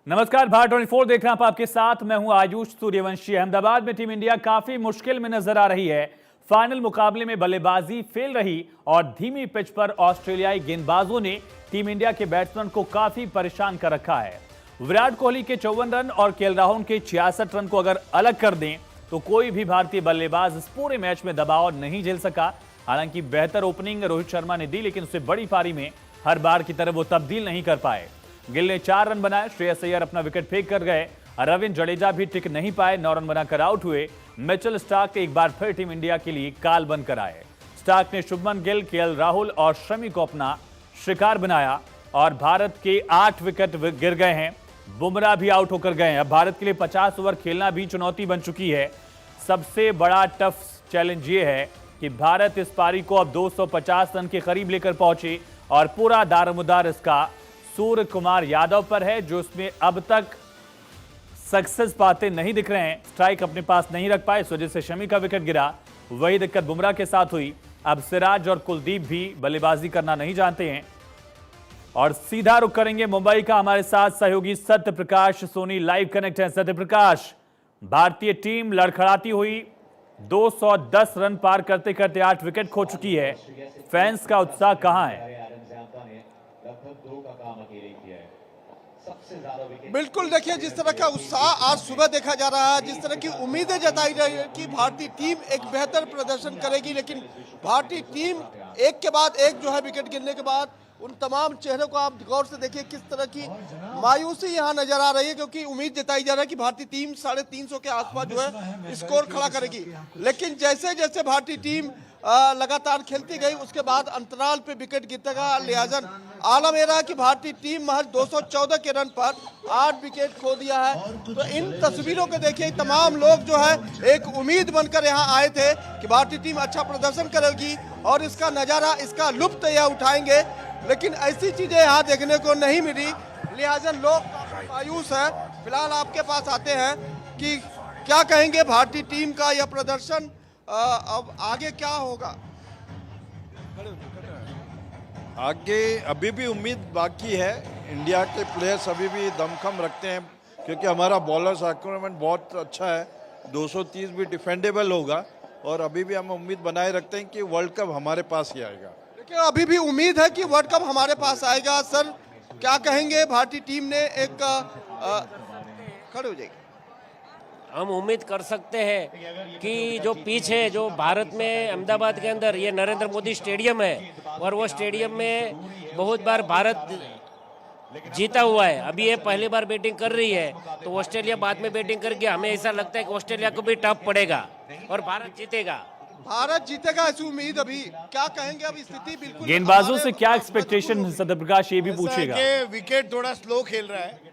नमस्कार, भारत 24 देख रहे हैं आप, आपके साथ मैं हूं आयुष सूर्यवंशी। अहमदाबाद में टीम इंडिया काफी मुश्किल में नजर आ रही है। फाइनल मुकाबले में बल्लेबाजी फेल रही और धीमी पिच पर ऑस्ट्रेलियाई गेंदबाजों ने टीम इंडिया के बैट्समैन को काफी परेशान कर रखा है। विराट कोहली के 54 रन और केएल राहुल के 66 रन को अगर अलग कर दें तो कोई भी भारतीय बल्लेबाज इस पूरे मैच में दबाव नहीं झेल सका। हालांकि बेहतर ओपनिंग रोहित शर्मा ने दी, लेकिन उससे बड़ी पारी में हर बार की तरह वो तब्दील नहीं कर पाए। गिल ने 4 रन बनाए, श्रेयस अय्यर अपना विकेट फेंक कर गए, रविंद्र जडेजा भी टिक नहीं पाए, 9 रन बनाकर आउट हुए। मिचेल स्टार्क एक बार फिर टीम इंडिया के लिए काल बनकर आए। स्टार्क ने शुभमन गिल, केएल राहुल और शमी को अपना शिकार बनाया और भारत के 8 विकेट गिर गए हैं। बुमराह भी आउट होकर गए हैं। अब भारत के लिए 50 ओवर खेलना भी चुनौती बन चुकी है। सबसे बड़ा टफ चैलेंज ये है कि भारत इस पारी को अब 250 रन के करीब लेकर पहुंचे और पूरा दारोमदार इसका सूर्य कुमार यादव पर है, जो इसमें अब तक सक्सेस पाते नहीं दिख रहे हैं। स्ट्राइक अपने पास नहीं रख पाए, इस वजह से शमी का विकेट गिरा। वही दिक्कत बुमराह के साथ हुई। अब सिराज और कुलदीप भी बल्लेबाजी करना नहीं जानते हैं। और सीधा रुख करेंगे मुंबई का। हमारे साथ सहयोगी सत्य प्रकाश सोनी लाइव कनेक्ट है। सत्य प्रकाश, भारतीय टीम लड़खड़ाती हुई 210 रन पार करते करते 8 विकेट खो चुकी है। फैंस का उत्साह कहां है? बिल्कुल, देखिए जिस तरह का उत्साह आज सुबह देखा जा रहा है, जिस तरह की उम्मीदें जताई रही है कि भारतीय टीम एक बेहतर प्रदर्शन करेगी, लेकिन भारतीय टीम एक के बाद एक जो है विकेट गिरने के बाद उन तमाम चेहरों को आप गौर से देखिए किस तरह की मायूसी यहाँ नजर आ रही है, क्योंकि उम्मीद जताई जा रहा है कि भारतीय टीम 350 के आसपास जो है स्कोर खड़ा करेगी। लेकिन जैसे जैसे भारतीय टीम लगातार खेलती गई, उसके बाद अंतराल पे विकेट गिरता गया। लिहाजा आलम यह रहा कि भारतीय टीम महज 214 के रन पर 8 विकेट खो दिया है। तो इन तस्वीरों को देखिए, तमाम लोग जो है एक उम्मीद बनकर यहाँ आए थे कि भारतीय टीम अच्छा प्रदर्शन करेगी और इसका नजारा, इसका लुत्फ यह उठाएंगे, लेकिन ऐसी चीजें यहाँ देखने को नहीं मिली। लिहाजा लोग मायूस है। फिलहाल आपके पास आते हैं कि क्या कहेंगे भारतीय टीम का यह प्रदर्शन, अब आगे क्या होगा? आगे अभी भी उम्मीद बाकी है। इंडिया के प्लेयर्स अभी भी दमखम रखते हैं, क्योंकि हमारा बॉलर्स आक्रमण बहुत अच्छा है। 230 भी डिफेंडेबल होगा और अभी भी हम उम्मीद बनाए रखते हैं कि वर्ल्ड कप हमारे पास ही आएगा। लेकिन अभी भी उम्मीद है कि वर्ल्ड कप हमारे पास आएगा। सर, क्या कहेंगे? भारतीय टीम ने एक खड़े हो जाएगी। हम उम्मीद कर सकते हैं कि जो पिच है, जो भारत में अहमदाबाद के अंदर ये नरेंद्र मोदी स्टेडियम है और वो स्टेडियम में बहुत बार भारत जीता हुआ है। अभी ये पहली बार बैटिंग कर रही है, तो ऑस्ट्रेलिया बाद में बैटिंग करके हमें ऐसा लगता है कि ऑस्ट्रेलिया को भी टफ पड़ेगा और भारत जीतेगा। भारत जीतेगा ऐसी उम्मीद। अभी क्या कहेंगे? अब स्थिति बिल्कुल गेंदबाजों से क्या एक्सपेक्टेशन? सत्य प्रकाश ये भी पूछेगा। विकेट थोड़ा स्लो खेल रहा है।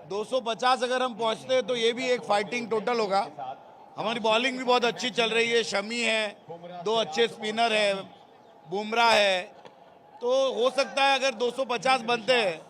250 अगर हम पहुंचते हैं तो ये भी एक फाइटिंग टोटल होगा। हमारी बॉलिंग भी बहुत अच्छी चल रही है। शमी है, 2 अच्छे स्पिनर है, बुमराह है, तो हो सकता है अगर 250 बनते हैं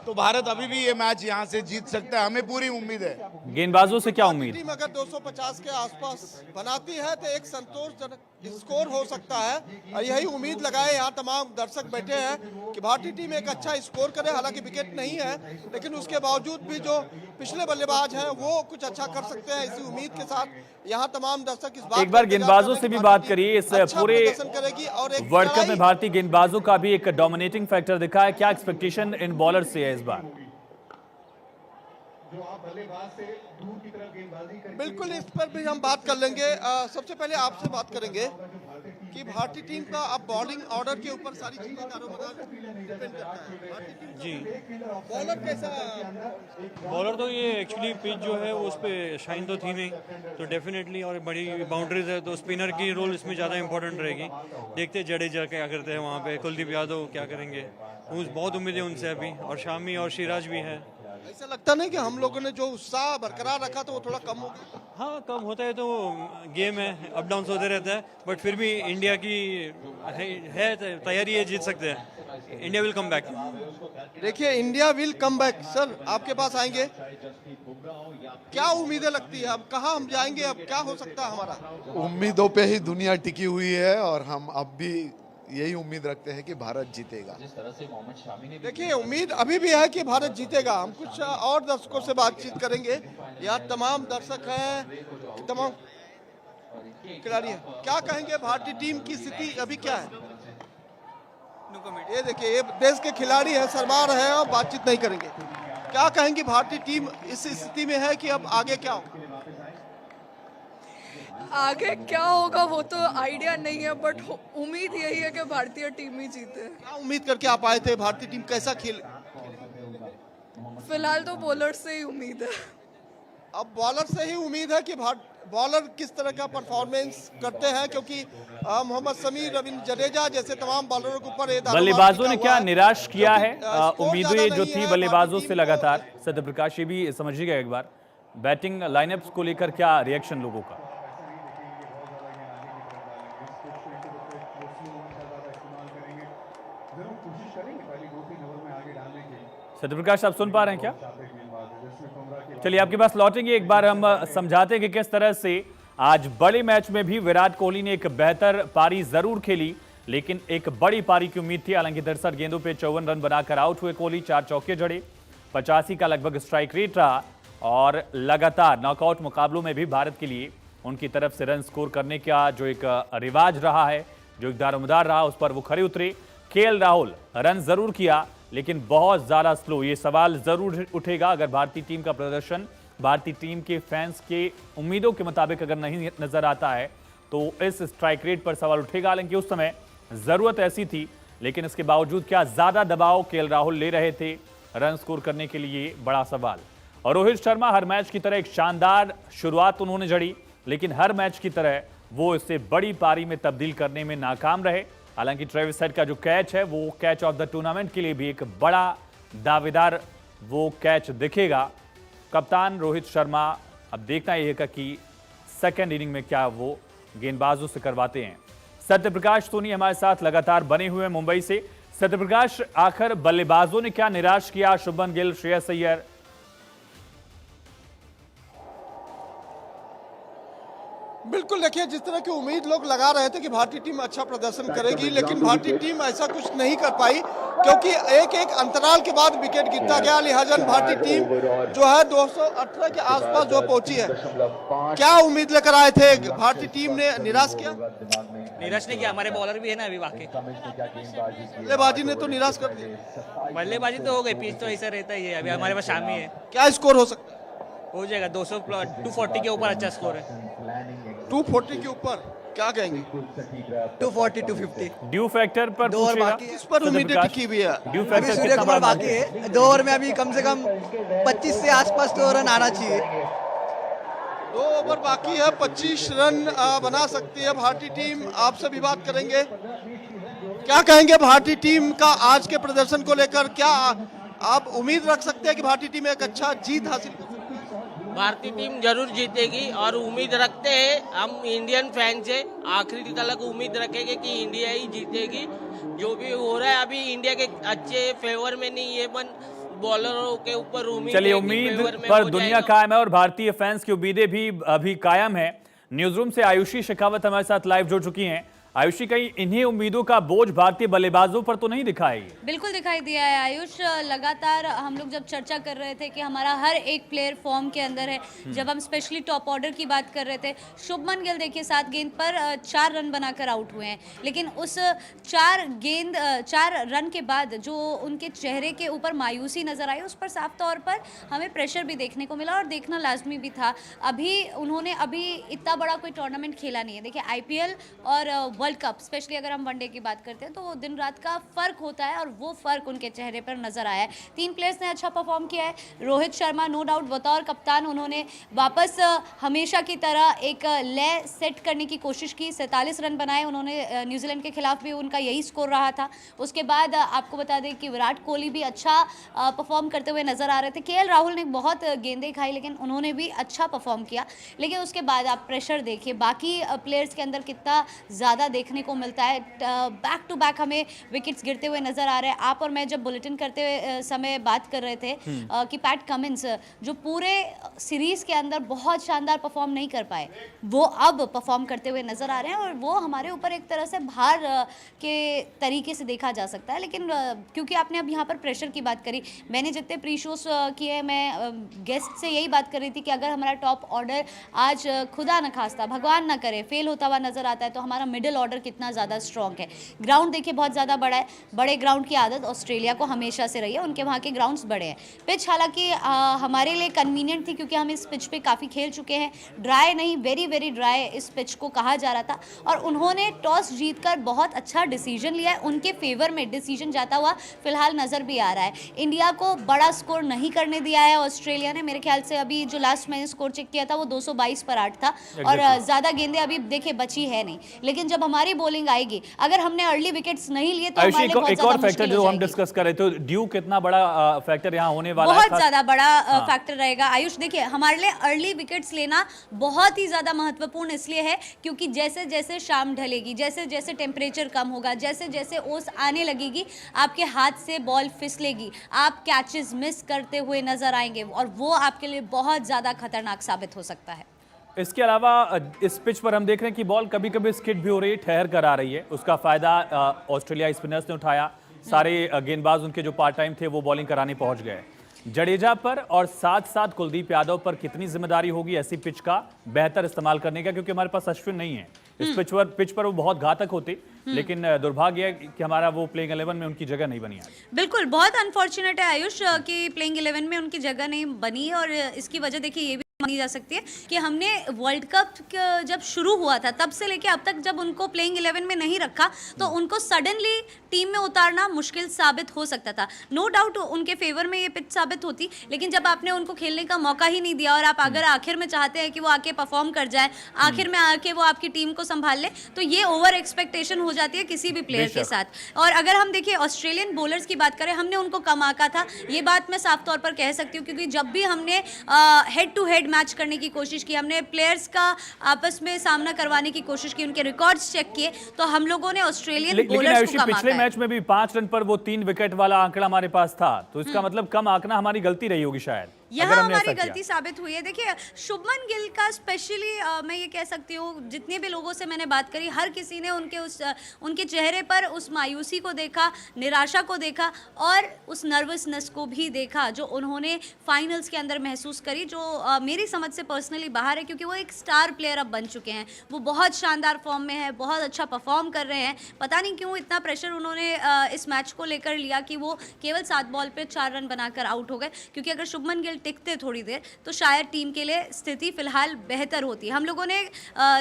तो भारत अभी भी ये मैच यहाँ से जीत सकता है। हमें पूरी उम्मीद है। गेंदबाजों से क्या उम्मीद? टीम अगर 250 के आसपास बनाती है तो एक संतोषजनक स्कोर हो सकता है, और यही उम्मीद लगाए यहाँ तमाम दर्शक बैठे हैं कि भारतीय टीम एक अच्छा स्कोर करे। हालांकि विकेट नहीं है, लेकिन उसके बावजूद भी जो पिछले बल्लेबाज हैं वो कुछ अच्छा कर सकते हैं। इसी उम्मीद के साथ यहाँ तमाम दर्शक इस बात एक बार गेंदबाजों से भी बात करिए। इस पूरे करेगी और एक वर्ल्ड कप में भारतीय गेंदबाजों का भी एक डोमिनेटिंग फैक्टर दिखा है। क्या एक्सपेक्टेशन इन बॉलर से है इस बार? बिल्कुल, इस पर भी हम बात कर लेंगे। सबसे पहले आपसे बात करेंगे कि भारतीय टीम का अब बॉलिंग ऑर्डर के ऊपर सारी चीजें डिपेंड करता है। जी, बॉलर कैसा? बॉलर तो ये एक्चुअली पिच जो है वो उस पर शाइन तो थी नहीं, तो डेफिनेटली, और बड़ी बाउंड्रीज है, तो स्पिनर की रोल इसमें ज़्यादा इंपॉर्टेंट रहेगी। देखते जडेजा क्या करते हैं वहाँ पे, कुलदीप यादव क्या करेंगे, बहुत उम्मीद है उनसे अभी, और शामी और सिराज भी है। ऐसा लगता नहीं कि हम लोगों ने जो उत्साह बरकरार रखा था वो थोड़ा कम हो गया? हाँ, कम होता है, तो गेम है, अप डाउन होते रहता है, बट फिर भी इंडिया की है तैयारी है, जीत सकते हैं। India will come back. देखिए, India will come back. Sir, आपके पास आएंगे, क्या उम्मीदें लगती है? अब कहाँ हम जाएंगे? अब क्या हो सकता है हमारा? उम्मीदों पे ही दुनिया टिकी हुई है और हम अब भी यही उम्मीद रखते हैं कि भारत जीतेगा। देखिए, उम्मीद अभी भी है कि भारत जीतेगा। हम कुछ और दर्शकों से बातचीत करेंगे। यहाँ तमाम दर्शक हैं, तमाम खिलाड़ी हैं। क्या कहेंगे, भारतीय टीम की स्थिति अभी क्या है? ये देखिए, ये देश के खिलाड़ी हैं, सरमार है और बातचीत नहीं करेंगे। क्या कहेंगे, भारतीय टीम इस स्थिति में है कि अब आगे क्या हो? आगे क्या होगा वो तो आइडिया नहीं है, बट उम्मीद यही है कि भारतीय टीम ही जीते। क्या उम्मीद करके आप आए थे? भारतीय टीम कैसा खेल? फिलहाल तो बॉलर से ही उम्मीद है। अब बॉलर से ही उम्मीद है कि बॉलर किस तरह का परफॉर्मेंस करते हैं, क्योंकि मोहम्मद शमी, रविंद्र जडेजा जैसे तमाम बॉलरों के ऊपर बल्लेबाजों ने क्या निराश किया है? उम्मीदें जो थी बल्लेबाजों से लगातार। सत्यप्रकाश, ये भी समझिएगा एक बार, बैटिंग लाइनअप्स को लेकर क्या रिएक्शन लोगों का? सत्यप्रकाश, आप सुन पा रहे हैं क्या? चलिए आपके पास लौटेंगे। एक बार हम समझाते हैं कि किस तरह से आज बड़े मैच में भी विराट कोहली ने एक बेहतर पारी जरूर खेली, लेकिन एक बड़ी पारी की उम्मीद थी। हालांकि 63 गेंदों पे 54 रन बनाकर आउट हुए कोहली। 4 चौके जड़े, 85 का लगभग स्ट्राइक रेट रहा और लगातार नॉकआउट मुकाबलों में भी भारत के लिए उनकी तरफ से रन स्कोर करने का जो एक रिवाज रहा है, जो एक दारोमदार रहा, उस पर वो खरे उतरे। केएल राहुल रन जरूर किया, लेकिन बहुत ज्यादा स्लो। ये सवाल जरूर उठेगा अगर भारतीय टीम का प्रदर्शन भारतीय टीम के फैंस के उम्मीदों के मुताबिक अगर नहीं नजर आता है तो इस स्ट्राइक रेट पर सवाल उठेगा। हालांकि उस समय जरूरत ऐसी थी, लेकिन इसके बावजूद क्या ज्यादा दबाव केएल राहुल ले रहे थे रन स्कोर करने के लिए? बड़ा सवाल। और रोहित शर्मा हर मैच की तरह एक शानदार शुरुआत उन्होंने जड़ी, लेकिन हर मैच की तरह वो इसे बड़ी पारी में तब्दील करने में नाकाम रहे। हालांकि ट्रेविस हेड का जो कैच है वो कैच ऑफ द टूर्नामेंट के लिए भी एक बड़ा दावेदार वो कैच दिखेगा। कप्तान रोहित शर्मा अब देखना यह है कि सेकेंड इनिंग में क्या वो गेंदबाजों से करवाते हैं। सत्यप्रकाश सोनी हमारे साथ लगातार बने हुए हैं मुंबई से। सत्यप्रकाश, आखिर बल्लेबाजों ने क्या निराश किया? शुभमन गिल, श्रेयस अय्यर। बिल्कुल, देखिए, जिस तरह की उम्मीद लोग लगा रहे थे कि भारतीय टीम अच्छा प्रदर्शन करेगी, लेकिन भारतीय टीम ऐसा कुछ नहीं कर पाई, क्योंकि एक एक अंतराल के बाद विकेट गिरता गया। लिहाजा भारतीय टीम जो है 218 के आसपास जो पहुंची है। क्या उम्मीद लेकर आए थे? भारतीय टीम ने निराश किया? निराश नहीं किया, हमारे बॉलर भी है ना अभी बाकी। बल्लेबाजी ने तो निराश कर दिया। बल्लेबाजी तो हो गई, पिच तो ऐसा रहता ही है। अभी हमारे पास शामी है। क्या स्कोर हो सकता है? हो जाएगा 240 के ऊपर अच्छा स्कोर है। 240 के ऊपर क्या कहेंगे? 240 250 ड्यू फैक्टर पर दो ओवर पूछेगा। बाकी इस पर उम्मीदें टिकी हुई है। ड्यू अभी फैक्टर सूर्य कितना कुमार बड़ा बाकी है। 2 ओवर में अभी कम से कम 25 से आसपास तो रन आना चाहिए। 2 ओवर बाकी है, 25 रन बना सकती है भारतीय टीम। आपसे भी बात करेंगे। क्या कहेंगे भारतीय टीम का आज के प्रदर्शन को लेकर? क्या आप उम्मीद रख सकते हैं कि भारतीय टीम एक अच्छा जीत हासिल कर सकती है? भारतीय टीम जरूर जीतेगी और उम्मीद रखते हैं। हम इंडियन फैन से आखिरी तक उम्मीद रखेंगे कि इंडिया ही जीतेगी। जो भी हो रहा है अभी इंडिया के अच्छे फेवर में नहीं है, पर बॉलरों के ऊपर उम्मीद। चलिए, उम्मीद पर दुनिया कायम है और भारतीय फैंस की उम्मीदें भी अभी कायम है। न्यूज रूम से आयुषी शेखावत हमारे साथ लाइव जुड़ चुकी हैं। आयुषी, कहीं इन्हीं उम्मीदों का बोझ भारतीय बल्लेबाजों पर तो नहीं दिखाई? बिल्कुल दिखाई दिया है आयुष। लगातार हम लोग जब चर्चा कर रहे थे कि हमारा हर एक प्लेयर फॉर्म के अंदर है, जब हम स्पेशली टॉप ऑर्डर की बात कर रहे थे, शुभमन गिल देखिए 7 गेंद पर 4 रन बनाकर आउट हुए हैं, लेकिन उस 4 रन के बाद जो उनके चेहरे के ऊपर मायूसी नजर आई, उस पर साफ तौर पर हमें प्रेशर भी देखने को मिला और देखना लाजमी भी था। उन्होंने अभी इतना बड़ा कोई टूर्नामेंट खेला नहीं है। देखिए, आईपीएल और वर्ल्ड कप, स्पेशली अगर हम वनडे की बात करते हैं तो दिन रात का फर्क होता है और वो फर्क उनके चेहरे पर नजर आया है। 3 प्लेयर्स ने अच्छा परफॉर्म किया है। रोहित शर्मा नो डाउट बतौर कप्तान उन्होंने वापस हमेशा की तरह एक लय सेट करने की कोशिश की। 47 रन बनाए उन्होंने। न्यूजीलैंड के खिलाफ भी उनका यही स्कोर रहा था। उसके बाद आपको बता दें कि विराट कोहली भी अच्छा परफॉर्म करते हुए नजर आ रहे थे। केएल राहुल ने बहुत गेंदें खाई, लेकिन उन्होंने भी अच्छा परफॉर्म किया। लेकिन उसके बाद आप प्रेशर देखिए, बाकी प्लेयर्स के अंदर कितना ज़्यादा ज़्यादा देखने को मिलता है। बैक टू बैक हमें विकेट्स गिरते हुए नजर आ रहे हैं। आप और मैं जब बुलेटिन करते हुए समय बात कर रहे थे कि पैट कमिंस जो पूरे सीरीज के अंदर बहुत शानदार परफॉर्म नहीं कर पाए, वो अब परफॉर्म करते हुए नजर आ रहे हैं और वो हमारे ऊपर एक तरह से भार के तरीके से देखा जा सकता है। लेकिन क्योंकि आपने अब यहाँ पर प्रेशर की बात करी, मैंने जितने प्री शोज किए, मैं गेस्ट से यही बात कर रही थी कि अगर हमारा टॉप ऑर्डर आज खुदा न खास्ता, भगवान ना करे, फेल होता हुआ नजर आता है तो हमारा मिडिल ऑर्डर कितना ज़्यादा स्ट्रॉन्ग है। ग्राउंड देखिए बहुत ज़्यादा बड़ा है, बड़े ग्राउंड की आदत ऑस्ट्रेलिया को हमेशा से रही है, उनके वहाँ के ग्राउंड्स बड़े हैं। पिच हालांकि हमारे लिए कन्वीनियंट थी क्योंकि हम इस पिच पे काफ़ी खेल चुके हैं। ड्राई नहीं, वेरी वेरी ड्राई इस पिच को कहा जा रहा था और उन्होंने टॉस जीतकर बहुत अच्छा डिसीजन लिया है। उनके फेवर में डिसीजन जाता हुआ फिलहाल नज़र भी आ रहा है। इंडिया को बड़ा स्कोर नहीं करने दिया है ऑस्ट्रेलिया ने। मेरे ख्याल से अभी जो लास्ट मैंने स्कोर चेक किया था वो 222 पर 8 था और ज़्यादा गेंदें अभी देखिए बची है नहीं। लेकिन जब हमारी बॉलिंग आएगी, अगर हमने अर्ली विकेट्स नहीं लिए तो हमारे लिए बहुत एक और ज़्यादा फैक्टर जो हम डिस्कस कर रहे थे, ड्यू कितना बड़ा फैक्टर यहाँ होने वाला है? बहुत ज्यादा बड़ा फैक्टर रहेगा आयुष। देखिए हमारे लिए अर्ली विकेट्स लेना बहुत ही ज्यादा महत्वपूर्ण इसलिए है क्योंकि जैसे जैसे शाम ढलेगी, जैसे जैसे टेम्परेचर कम होगा, जैसे जैसे ओस आने लगेगी, आपके हाथ से बॉल फिसलेगी, आप कैचेस मिस करते हुए नजर आएंगे और वो आपके लिए बहुत ज्यादा खतरनाक साबित हो सकता है। इसके अलावा इस पिच पर हम देख रहे हैं कि बॉल कभी कभी स्किड भी हो रही है, ठहर कर आ रही है। उसका फायदा ऑस्ट्रेलिया स्पिनर्स ने उठाया। सारे गेंदबाज उनके जो पार्ट टाइम थे वो बॉलिंग कराने पहुंच गए। जडेजा पर और साथ साथ कुलदीप यादव पर कितनी जिम्मेदारी होगी ऐसी पिच का बेहतर इस्तेमाल करने का, क्योंकि हमारे पास अश्विन नहीं है। इस पिच पर वो बहुत घातक होती, लेकिन दुर्भाग्य है कि हमारा वो प्लेइंग 11 में उनकी जगह नहीं बनी आज। बिल्कुल, बहुत अनफॉर्चुनेट है आयुष कि प्लेइंग 11 में उनकी जगह नहीं बनी और इसकी वजह देखिए ये भी मानी जा सकती है कि हमने वर्ल्ड कप जब शुरू हुआ था तब से लेके अब तक जब उनको प्लेइंग 11 में नहीं रखा तो उनको सडनली टीम में उतारना मुश्किल साबित हो सकता था। नो डाउट उनके फेवर में ये पिच साबित होती, लेकिन जब आपने उनको खेलने का मौका ही नहीं दिया और आप अगर आखिर में चाहते हैं कि वो आके परफॉर्म कर जाए, आखिर में आके वो आपकी टीम को संभाल ले, तो ये ओवर एक्सपेक्टेशन हो जाती है किसी भी प्लेयर के साथ। और अगर हम देखिए ऑस्ट्रेलियन बॉलर्स की बात करें, हमने उनको कम आंका था, ये बात मैं साफ तौर पर कह सकती हूँ क्योंकि जब भी हमने हेड टू हेड मैच करने की कोशिश की, हमने प्लेयर्स का आपस में सामना करवाने की कोशिश की, उनके रिकॉर्ड्स चेक किए, तो हम लोगों ने ऑस्ट्रेलियन बॉलर्स को कम आंका। पिछले मैच में भी 5 रन पर वो 3 विकेट वाला आंकड़ा हमारे पास था, तो इसका मतलब कम आंकना हमारी गलती रही होगी शायद। यहाँ हमारी गलती साबित हुई है। देखिए शुभमन गिल का स्पेशली मैं ये कह सकती हूँ, जितने भी लोगों से मैंने बात करी, हर किसी ने उनके चेहरे पर उस मायूसी को देखा, निराशा को देखा और उस नर्वसनेस को भी देखा जो उन्होंने फाइनल्स के अंदर महसूस करी, जो मेरी समझ से पर्सनली बाहर है क्योंकि वो एक स्टार प्लेयर अब बन चुके हैं। वो बहुत शानदार फॉर्म में है, बहुत अच्छा परफॉर्म कर रहे हैं। पता नहीं क्यों इतना प्रेशर उन्होंने इस मैच को लेकर लिया कि वो केवल 7 बॉल पे 4 रन बनाकर आउट हो गए, क्योंकि अगर शुभमन गिल टिकते थोड़ी देर तो शायद टीम के लिए स्थिति फिलहाल बेहतर होती। हम लोगों ने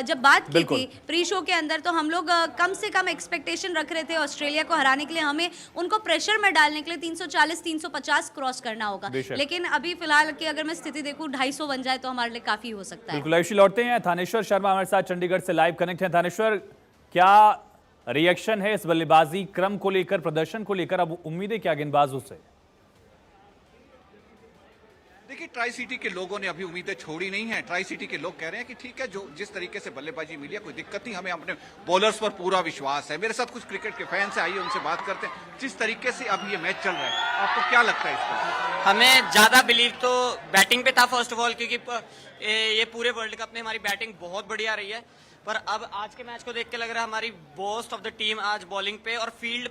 जब बात की थी प्री शो के अंदर तो हम लोग कम से कम एक्सपेक्टेशन रख रहे थे ऑस्ट्रेलिया को हराने के लिए, हमें उनको प्रेशर में डालने के लिए 340-350 क्रॉस करना होगा, लेकिन अभी फिलहाल की अगर मैं स्थिति देखूं 250 बन जाए तो हमारे लिए काफी हो सकता है। बिल्कुल, आयुषी लौटते हैं। थानेश्वर शर्मा हमारे साथ चंडीगढ़ से लाइव कनेक्ट हैं। थानेश्वर, क्या रिएक्शन है इस बल्लेबाजी क्रम को लेकर, प्रदर्शन को लेकर? अब उम्मीदें क्या गेंदबाजों से? देखिए ट्राई सिटी के लोगों ने अभी उम्मीदें छोड़ी नहीं है। ट्राई सिटी के लोग कह रहे हैं कि ठीक है, जो जिस तरीके से बल्लेबाजी मिली है कोई दिक्कत नहीं, हमें अपने बॉलर्स पर पूरा विश्वास है। मेरे साथ कुछ क्रिकेट के फैंस हैं, आइए उनसे बात करते हैं। जिस तरीके से अब ये मैच चल रहा है आपको क्या लगता है इस पर? हमें ज्यादा बिलीव तो बैटिंग पे था फर्स्ट ऑफ ऑल, क्योंकि ये पूरे वर्ल्ड कप में हमारी बैटिंग बहुत बढ़िया रही है। पर अब आज के मैच को देख के लग रहा है हमारी मोस्ट ऑफ द टीम आज बॉलिंग पे और फील्ड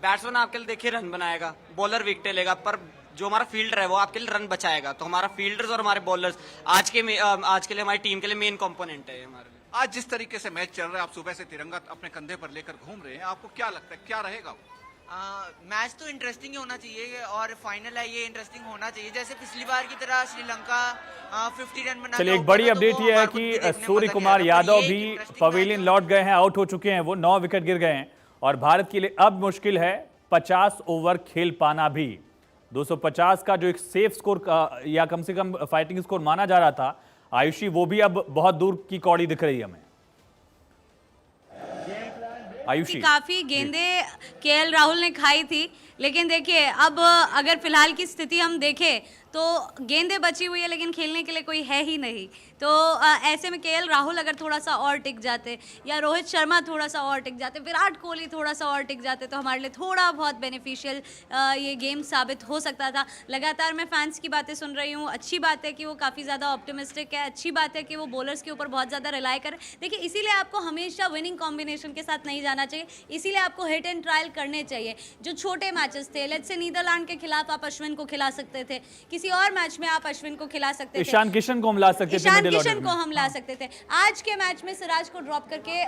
बैट्समैन आपके लिए देखिए रन बनाएगा, बॉलर विकेट लेगा, पर जो हमारा फील्डर है वो आपके लिए रन बचाएगा। तो हमारा फील्डर्स और हमारे बॉलर्स आज के लिए हमारी टीम के लिए मेन कंपोनेंट है हमारे लिए। आज जिस तरीके से मैच चल रहा है, आप सुबह से तिरंगा अपने कंधे पर लेकर घूम रहे हैं, आपको क्या लगता है क्या रहेगा? मैच तो इंटरेस्टिंग होना चाहिए और फाइनल है ये इंटरेस्टिंग होना चाहिए। जैसे पिछली बार की तरह श्रीलंका 50 रन बना। चलिए, एक बड़ी अपडेट ये है कि सूर्य कुमार यादव भी पवेलियन लौट गए हैं, आउट हो चुके हैं, वो 9 विकेट गिर गए हैं और भारत के लिए अब मुश्किल है 50 ओवर खेल पाना भी। 250 का जो एक सेफ स्कोर या कम से कम फाइटिंग स्कोर माना जा रहा था आयुषी, वो भी अब बहुत दूर की कौड़ी दिख रही है हमें। आयुषी, काफी गेंदें केएल राहुल ने खाई थी, लेकिन देखिए अब अगर फिलहाल की स्थिति हम देखें तो गेंदें बची हुई है लेकिन खेलने के लिए कोई है ही नहीं। तो ऐसे में केएल राहुल अगर थोड़ा सा और टिक जाते या रोहित शर्मा थोड़ा सा और टिक जाते, विराट कोहली थोड़ा सा और टिक जाते तो हमारे लिए थोड़ा बहुत बेनिफिशियल ये गेम साबित हो सकता था। लगातार मैं फैंस की बातें सुन रही हूँ, अच्छी बात है कि वो काफ़ी ज़्यादा ऑप्टिमिस्टिक है, अच्छी बात है कि वो बॉलर्स के ऊपर बहुत ज़्यादा रिलाई करें। देखिए इसीलिए आपको हमेशा विनिंग कॉम्बिनेशन के साथ नहीं जाना चाहिए, इसीलिए आपको हिट एंड ट्रायल करने चाहिए। जो छोटे मैचेस थे, लेट्स से नीदरलैंड के खिलाफ आप अश्विन को खिला सकते थे, किसी और मैच में आप अश्विन को खिला सकते थे, ईशान किशन को हम ला सकते थे, ईशान किशन को हम ला सकते थे। आज के मैच में सिराज को ड्रॉप करके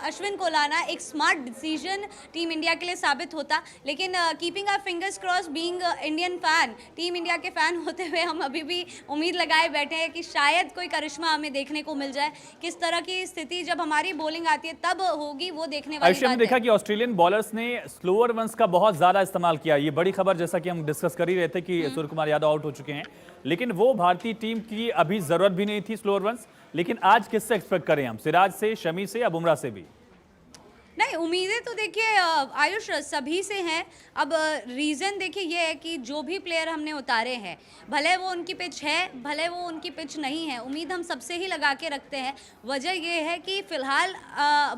अश्विन को लाना एक स्मार्ट डिसीजन टीम इंडिया के लिए साबित होता। लेकिन keeping our fingers cross, being Indian fan, team India के फैन होते हुए हम अभी भी उम्मीद लगाए बैठे हैं कि शायद कोई करिश्मा हमें देखने को मिल जाए। किस तरह की स्थिति जब हमारी बॉलिंग आती है तब होगी, वो देखने वाली बात है। देखा कि ऑस्ट्रेलियन बॉलर्स ने स्लोअर वंस का बहुत ज्यादा इस्तेमाल किया। ये बड़ी खबर, जैसा कि हम डिस्कस कर ही रहे थे कि सूर्य कुमार यादव आउट हो चुके हैं, लेकिन वो भारतीय टीम की अभी जरूरत भी नहीं थी स्लोअर वंस। लेकिन आज किससे एक्सपेक्ट करें हम, सिराज से, शमी से या बुमराह से भी? नहीं, उम्मीदें तो देखिए आयुष सभी से हैं। अब रीज़न देखिए ये है कि जो भी प्लेयर हमने उतारे हैं, भले वो उनकी पिच है भले वो उनकी पिच नहीं है, उम्मीद हम सबसे ही लगा के रखते हैं। वजह ये है कि फ़िलहाल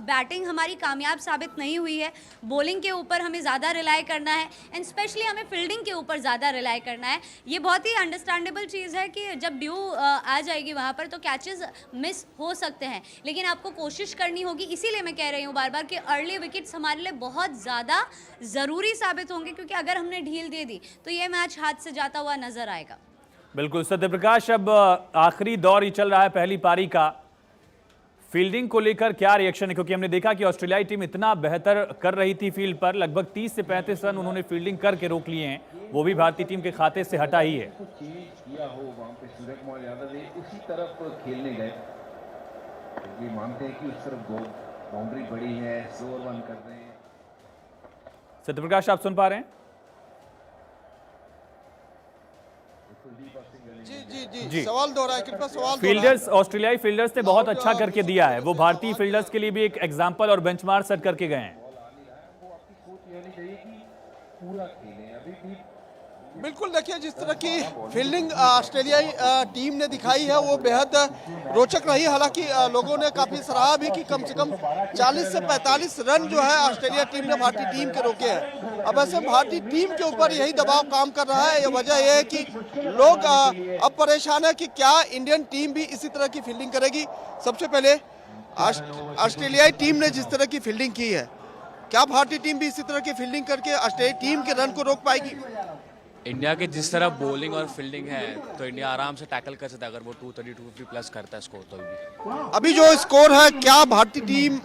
बैटिंग हमारी कामयाब साबित नहीं हुई है, बॉलिंग के ऊपर हमें ज़्यादा रिलाई करना है एंड स्पेशली हमें फील्डिंग के ऊपर ज़्यादा रिलाई करना है। ये बहुत ही अंडरस्टैंडेबल चीज़ है कि जब ड्यू आ जाएगी वहाँ पर तो कैचेस मिस हो सकते हैं, लेकिन आपको कोशिश करनी होगी। इसीलिए मैं कह रही हूँ बार बार कि अर्ली विकेट्स हमारे लिए बहुत ज़्यादा ज़रूरी साबित होंगे, क्योंकि अगर हमने ढील दे दी तो ये मैच हाथ से जाता हुआ नजर आएगा। बिल्कुल सत्यप्रकाश, अब आखिरी दौर ही चल रहा है पहली पारी का। फील्डिंग को लेकर क्या रिएक्शन है? क्योंकि हमने देखा कि ऑस्ट्रेलियाई टीम इतना बेहतर कर रही थी फील्ड पर, लगभग 30 से 35 रन उन्होंने फील्डिंग करके रोक लिए हैं, वो भी भारतीय टीम के खाते से हटा ही है। सूर्य कुमार यादव ने उसी तरफ खेलने गए, मानते हैं कि उस तरफ बाउंड्री बड़ी है, स्लोअर वन कर रहे हैं। सत्यप्रकाश, आप सुन पा रहे हैं? जी सवाल दोहराए कृपया, सवाल फील्डर्स, ऑस्ट्रेलियाई फील्डर्स ने बहुत अच्छा करके दिया है, वो भारतीय फील्डर्स के लिए भी एक एग्जांपल और बेंचमार्क सेट करके गए हैं। बिल्कुल, देखिए जिस तरह की फील्डिंग ऑस्ट्रेलियाई टीम ने दिखाई है वो बेहद रोचक रही। हालांकि लोगों ने काफी सराहा भी कि कम से कम 40 से 45 रन जो है ऑस्ट्रेलिया टीम ने भारतीय टीम के रोके हैं। अब ऐसे भारतीय टीम के ऊपर यही दबाव काम कर रहा है। ये वजह यह है कि लोग अब परेशान है कि क्या इंडियन टीम भी इसी तरह की फील्डिंग करेगी। सबसे पहले ऑस्ट्रेलियाई टीम ने जिस तरह की फील्डिंग की है, क्या भारतीय टीम भी इसी तरह की फील्डिंग करके ऑस्ट्रेलियाई टीम के रन को रोक पाएगी? इंडिया के जिस तरह बॉलिंग और फील्डिंग है तो इंडिया आराम से टैकल कर सकता है अगर वो 230-250 प्लस करता है स्कोर। तो अभी जो स्कोर है, क्या भारतीय टीम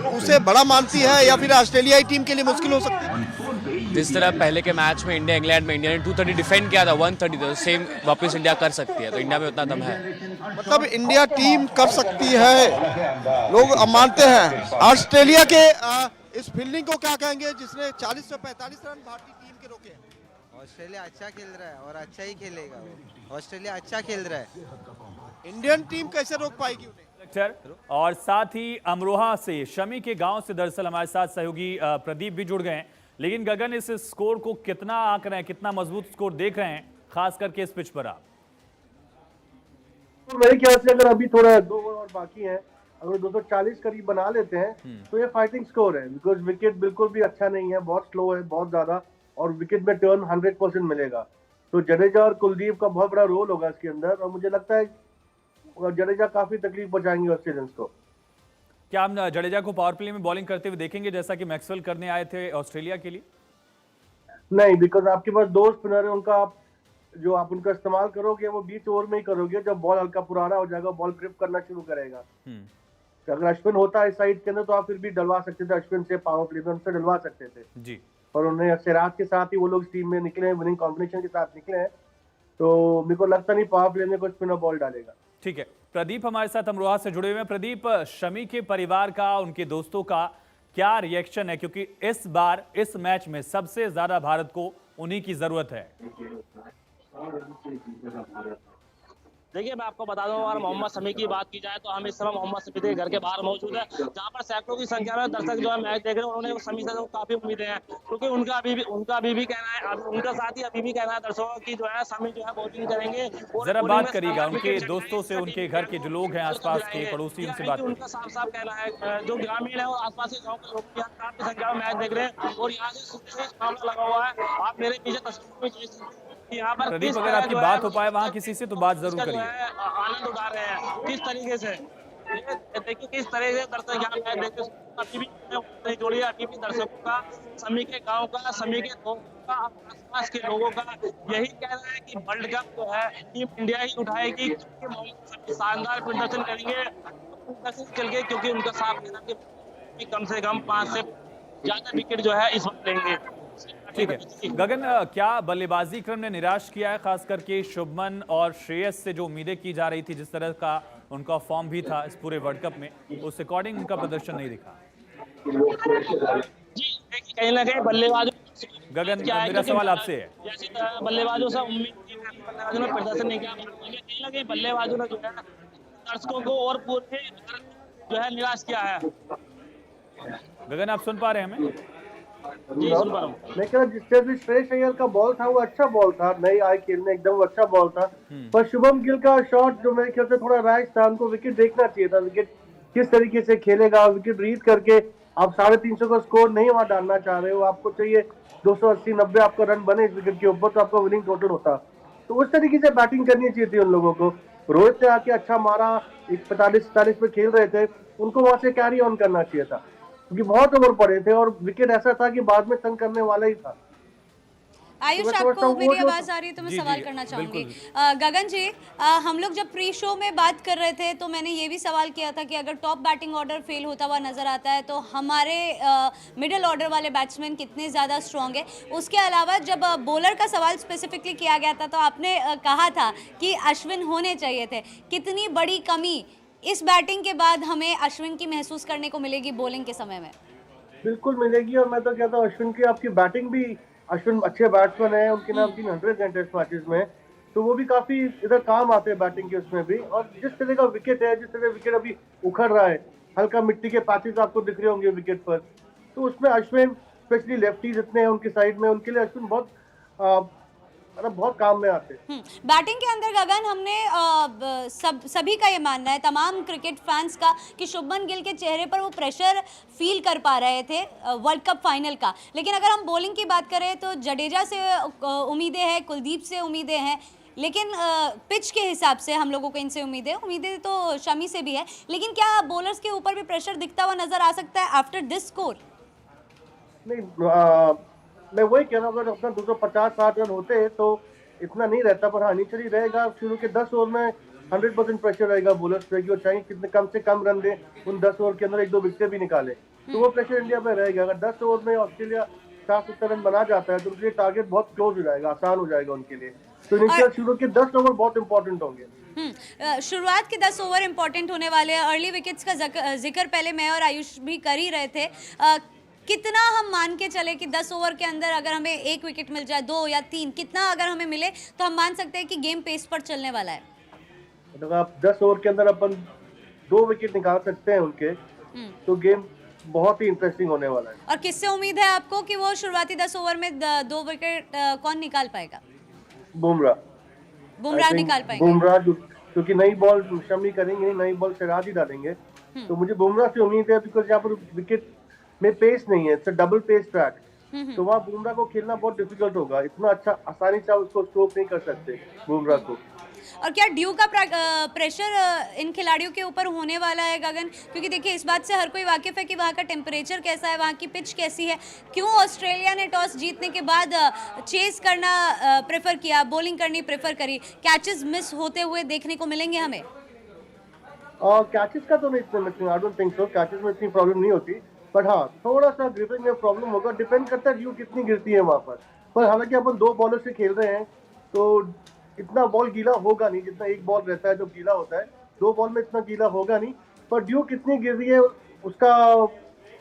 उसे बड़ा मानती है या फिर ऑस्ट्रेलियाई टीम के लिए मुश्किल हो सकती है? जिस तरह पहले के मैच में इंडिया इंग्लैंड में इंडिया ने 230 डिफेंड किया था, 130 तो सेम वापस इंडिया कर सकती है, तो इंडिया में उतना दम है। मतलब इंडिया टीम कर सकती है, लोग मानते हैं। ऑस्ट्रेलिया के इस फील्डिंग को क्या कहेंगे जिसने 40 से 45 रन भारतीय टीम के रोके हैं? ऑस्ट्रेलिया अच्छा खेल रहा है और अच्छा ही खेलेगा। ऑस्ट्रेलिया अच्छा खेल रहा है, इंडियन टीम कैसे रोक पाएगी उन्हें? और साथ ही अमरोहा से, शमी के गांव से दरअसल हमारे साथ सहयोगी प्रदीप भी जुड़ गए हैं। लेकिन गगन, इस स्कोर को कितना आंक रहे हैं, कितना मजबूत स्कोर देख रहे हैं, खास करके इस पिच पर आप? तो मेरे ख्याल से अगर अभी थोड़ा 2 ओवर और बाकी है, अगर 240 करीब बना लेते हैं तो ये फाइटिंग स्कोर है, बिकॉज विकेट बिल्कुल भी अच्छा नहीं है, बहुत स्लो है, बहुत ज्यादा, और विकेट में टर्न 100% मिलेगा। तो जडेजा और कुलदीप का बहुत बड़ा रोल होगा इसके अंदर, और मुझे लगता है जडेजा काफी तकलीफ पहुंचाएंगे ऑस्ट्रेलियंस को। क्या हम जडेजा को पावर प्ले में बॉलिंग करते हुए देखेंगे जैसा कि मैक्सवेल करने आए थे ऑस्ट्रेलिया के लिए? नहीं, बिकॉज आपके पास 2 स्पिनर है, उनका आप उनका इस्तेमाल करोगे वो 20 ओवर में ही करोगे। जब बॉल हल्का पुराना हो जाएगा, बॉल ट्रिप करना शुरू करेगा। तो अगर अश्विन होता है साइड के अंदर तो आप फिर भी डलवा सकते थे, अश्विन से पावर प्ले में उनसे डलवा सकते थे जी। और उन्हें सिराज के साथ ही वो लोग टीम में निकले हैं, विनिंग कॉम्बिनेशन के साथ निकले हैं, तो मेरे को लगता नहीं पावर प्ले में कोई स्पिनर बॉल डालेगा। ठीक है, प्रदीप हमारे साथ अमरोहा से जुड़े हुए हैं। प्रदीप, शमी के परिवार का, उनके दोस्तों का क्या रिएक्शन है, क्योंकि इस बार इस मैच में सबसे ज्यादा भारत को उन्हीं की जरूरत है? देखिए मैं आपको बता दूं, अगर मोहम्मद शमी की बात की जाए तो हम इस समय मोहम्मद शमी के घर के बाहर मौजूद है, जहां पर सैकड़ों की संख्या में दर्शक जो है मैच देख रहे हैं। उन्होंने शमी से तो काफी उम्मीदें हैं, क्योंकि उनका अभी भी कहना है, उनका साथ ही अभी भी कहना है दर्शकों की जो है शमी जो है बॉलिंग करेंगे। जरा बात करिएगा उनके दोस्तों से, उनके घर के जो लोग हैं आसपास के पड़ोसी, उनसे बात उनका साफ साफ कहना है, जो ग्रामीण है और आसपास के गाँव के लोग यहाँ काफी संख्या में मैच देख रहे हैं और यहाँ से सुबह से मामला लगा हुआ है। आप मेरे पीछे तस्वीर में यहाँ पर प्रदीप, अगर आपकी बात हो पाए वहाँ किसी से तो बात जरूर करिए। आनंद उठा रहे हैं किस तरीके से, देखिए किस तरह से दर्शक यहाँ मैच देखते अभी भी जोड़िए, अभी भी दर्शकों का, शमी के गांव का, शमी के दोस्तों का, आसपास के लोगों का यही कहना है कि वर्ल्ड कप जो है टीम इंडिया ही उठाएगी, क्योंकि शानदार प्रदर्शन करेंगे चल के, क्योंकि उनका साफ कहना कि कम से कम 5 से ज्यादा विकेट जो है इस वक्त लेंगे। ठीक है गगन, क्या बल्लेबाजी क्रम ने निराश किया है, खास करके शुभमन और श्रेयस से जो उम्मीदें की जा रही थी, जिस तरह का उनका फॉर्म भी था इस पूरे वर्ल्ड कप में, उस अकॉर्डिंग उनका प्रदर्शन नहीं दिखा? जी देखिए, कहीं ना कहीं बल्लेबाजों, गगन मेरा सवाल आपसे है, जैसे बल्लेबाजों से उम्मीद थी, बल्लेबाजों ने प्रदर्शन नहीं किया, कहीं ना कहीं बल्लेबाजों ने जो है दर्शकों को और पूरे जो है निराश किया है। गगन आप सुन पा रहे हैं हमें? जी सुन पा रहा हूँ। लेकिन जिससे भी श्रेयस अय्यर का बॉल था वो अच्छा बॉल था, नई आए खेलने एकदम अच्छा बॉल था, पर शुभम गिल का शॉट जो मेरे ख्याल से थोड़ा रैश था, उनको विकेट देखना चाहिए था, विकेट किस तरीके से खेलेगा, विकेट रीड करके आप 350 का स्कोर नहीं वहां डालना चाह रहे हो, आपको चाहिए 280-90 आपका रन बने इस विकेट के ऊपर तो आपका विनिंग टोटल होता, तो उस तरीके से बैटिंग करनी चाहिए थी उन लोगों को। रोहित ने आके अच्छा मारा, 45-47 पे खेल रहे थे, उनको वहां से कैरी ऑन करना चाहिए था, क्योंकि बहुत ओवर पड़े थे और विकेट ऐसा था कि बाद में तंग करने वाला ही था। आयुष, आपको मेरी आवाज आ रही है तो मैं सवाल करना चाहूंगी। गगन जी, हम लोग जब प्री शो में बात कर रहे थे तो मैंने ये भी सवाल किया था कि अगर टॉप बैटिंग ऑर्डर फेल होता हुआ नजर आता है तो हमारे मिडिल ऑर्डर वाले बैट्समैन कितने ज़्यादा स्ट्रॉन्ग है। उसके अलावा जब बॉलर का सवाल स्पेसिफिकली किया गया था तो आपने कहा था कि अश्विन होने चाहिए थे। कितनी बड़ी कमी इस बैटिंग के बाद हमें अश्विन की महसूस करने को मिलेगी बॉलिंग के समय में? बिल्कुल मिलेगी, और मैं तो कहता हूँ अश्विन की आपकी बैटिंग भी, अश्विन अच्छे बैट्समैन हैं, उनके नाम 300 हैं टेस्ट मैचेस में, तो वो भी काफी इधर काम आते हैं बैटिंग के उसमें भी। और जिस तरह का विकेट है, जिस तरह विकेट अभी उखड़ रहा है, हल्का मिट्टी के पैचेस आपको दिख रहे होंगे विकेट पर, तो उसमें अश्विन स्पेशली लेफ्टी जितने हैं उनकी साइड में, उनके लिए अश्विन बहुत काम में आते हैं। बैटिंग के अंदर गगन, हमने सभी का ये मानना है, तमाम क्रिकेट फैंस का, कि शुभमन गिल के चेहरे पर वो प्रेशर फील कर पा रहे थे वर्ल्ड कप फाइनल का। लेकिन अगर हम बॉलिंग की बात करें तो जडेजा से उम्मीदें हैं, कुलदीप से उम्मीदें हैं, लेकिन पिच के हिसाब से हम लोगों को इनसे उम्मीदें तो शमी से भी है। लेकिन क्या बॉलर्स के ऊपर भी प्रेशर दिखता हुआ नजर आ सकता है आफ्टर दिस स्कोर? नहीं, मैं वही कह रहा हूँ, अगर अपना 250-60 रन होते तो इतना नहीं रहता, पर हाँ नीचे ही रहेगा। शुरू के 10 ओवर में 100% प्रेशर रहेगा बॉलर्स पे, और चाहे कितने कम से कम रन दे, उन 10 ओवर के अंदर 1-2 विकेट भी निकाले, तो वो प्रेशर इंडिया में रहेगा। अगर 10 ओवर में ऑस्ट्रेलिया 60-70 रन बना जाता है तो उनके लिए टारगेट बहुत क्लोज हो जाएगा, आसान हो जाएगा उनके लिए। तो इनिशियल शुरू के 10 ओवर बहुत इंपॉर्टेंट होंगे। शुरुआत के 10 ओवर इंपॉर्टेंट होने वाले हैं। अर्ली विकेट्स का जिक्र पहले मैं और आयुष भी कर ही रहे थे। कितना हम मान के चले कि 10 ओवर के अंदर अगर हमें 1 विकेट मिल जाए, 2 या 3, कितना अगर हमें मिले तो हम मान सकते हैं कि गेम पेस पर चलने वाला है? अगर आप 10 ओवर के अंदर अपन 2 विकेट निकाल सकते हैं उनके, तो गेम बहुत ही इंटरेस्टिंग होने वाला है। और किससे उम्मीद है आपको कि वो शुरुआती 10 ओवर में 2 विकेट कौन निकाल पाएगा? बुमराह निकाल पाएंगे। बुमराह, क्योंकि नई बॉल शमी करेंगे, नई बॉल सिराज ही डालेंगे, तो मुझे बुमराह से उम्मीद है, बिकॉज यहाँ पर विकेट में पेस नहीं है, इट्स डबल पेस ट्रैक, तो वहाँ बुमराह को खेलना बहुत डिफिकल्ट होगा, इतना अच्छा आसानी से उसको स्ट्रोक नहीं कर सकते बुमराह को। और क्या ड्यू का प्रेशर इन खिलाड़ियों के ऊपर होने वाला है गगन? क्योंकि देखिए, इस बात से हर कोई वाकिफ है कि वहाँ का टेम्परेचर कैसा है, वहाँ की पिच कैसी है। क्यों ऑस्ट्रेलिया ने टॉस जीतने के बाद चेस करना प्रेफर किया, बॉलिंग करनी प्रेफर करी? कैचेस मिस होते हुए देखने को मिलेंगे हमें? कैचेस का तो नहीं, I don't think so, catches में इतनी प्रॉब्लम नहीं होती, पर हाँ थोड़ा सा ग्रिपिंग में प्रॉब्लम होगा, डिपेंड करता है ड्यू कितनी गिरती है वहाँ पर हालांकि अपन 2 बॉलर से खेल रहे हैं तो इतना बॉल गीला होगा नहीं, जितना एक बॉल रहता है जो गीला होता है, 2 बॉल में इतना गीला होगा नहीं, पर ड्यू कितनी गिर रही है उसका,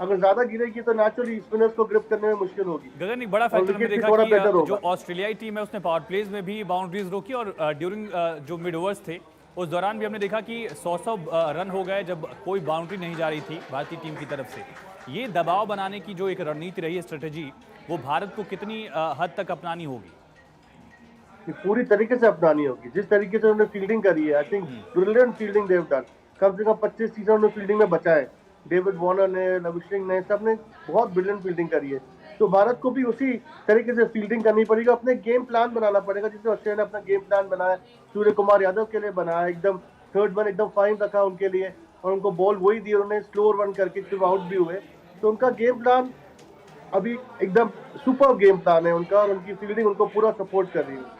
अगर ज्यादा गिरेगी तो नेचुरली स्पिनर्स को ग्रिप करने में मुश्किल होगी। गगन, एक बड़ा फैक्टर हमने देखा कि जो ऑस्ट्रेलियाई टीम है उसने पावर प्लेज में भी बाउंड्रीज रोकी और ड्यूरिंग जो मिड ओवर्स थे उस दौरान भी हमने देखा कि 100 रन हो गए जब कोई बाउंड्री नहीं जा रही थी भारतीय टीम की तरफ से। ये दबाव बनाने की जो एक रणनीति रही है, स्ट्रेटेजी, वो भारत को कितनी हद तक अपनानी होगी? कि पूरी तरीके से अपनानी होगी। जिस तरीके से उन्होंने फील्डिंग करी है, I think brilliant fielding they've done. कम से कम 25 सीजन उन्होंने फील्डिंग में बचाए। डेविड वार्नर ने, लविश ने, सबने बहुत ब्रिलियंट फील्डिंग करी है। तो भारत को भी उसी तरीके से फील्डिंग करनी पड़ेगी, अपने गेम प्लान बनाना पड़ेगा, जिससे ऑस्ट्रेलिया ने अपना गेम प्लान बनाया, सूर्य कुमार यादव के लिए बनाया, एकदम थर्ड वन एकदम फाइन रखा उनके लिए, और उनको बॉल वही दी, उन्होंने स्लो रन करके सिर्फ आउट भी हुए। तो उनका गेम प्लान अभी एकदम सुपर गेम प्लान है उनका, और उनकी फील्डिंग उनको पूरा सपोर्ट कर रही है।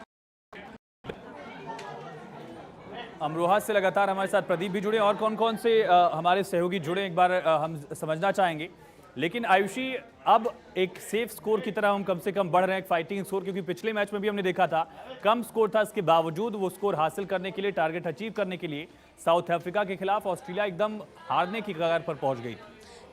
अमरोहा से लगातार हमारे साथ प्रदीप भी जुड़े, और कौन कौन से हमारे सहयोगी जुड़े एक बार हम समझना चाहेंगे। लेकिन आयुषी, अब एक सेफ स्कोर की तरह हम कम से कम बढ़ रहे हैं, एक फाइटिंग स्कोर, क्योंकि पिछले मैच में भी हमने देखा था कम स्कोर था, इसके बावजूद वो स्कोर हासिल करने के लिए, टारगेट अचीव करने के लिए साउथ अफ्रीका के खिलाफ ऑस्ट्रेलिया एकदम हारने की कगार पर पहुंच गई।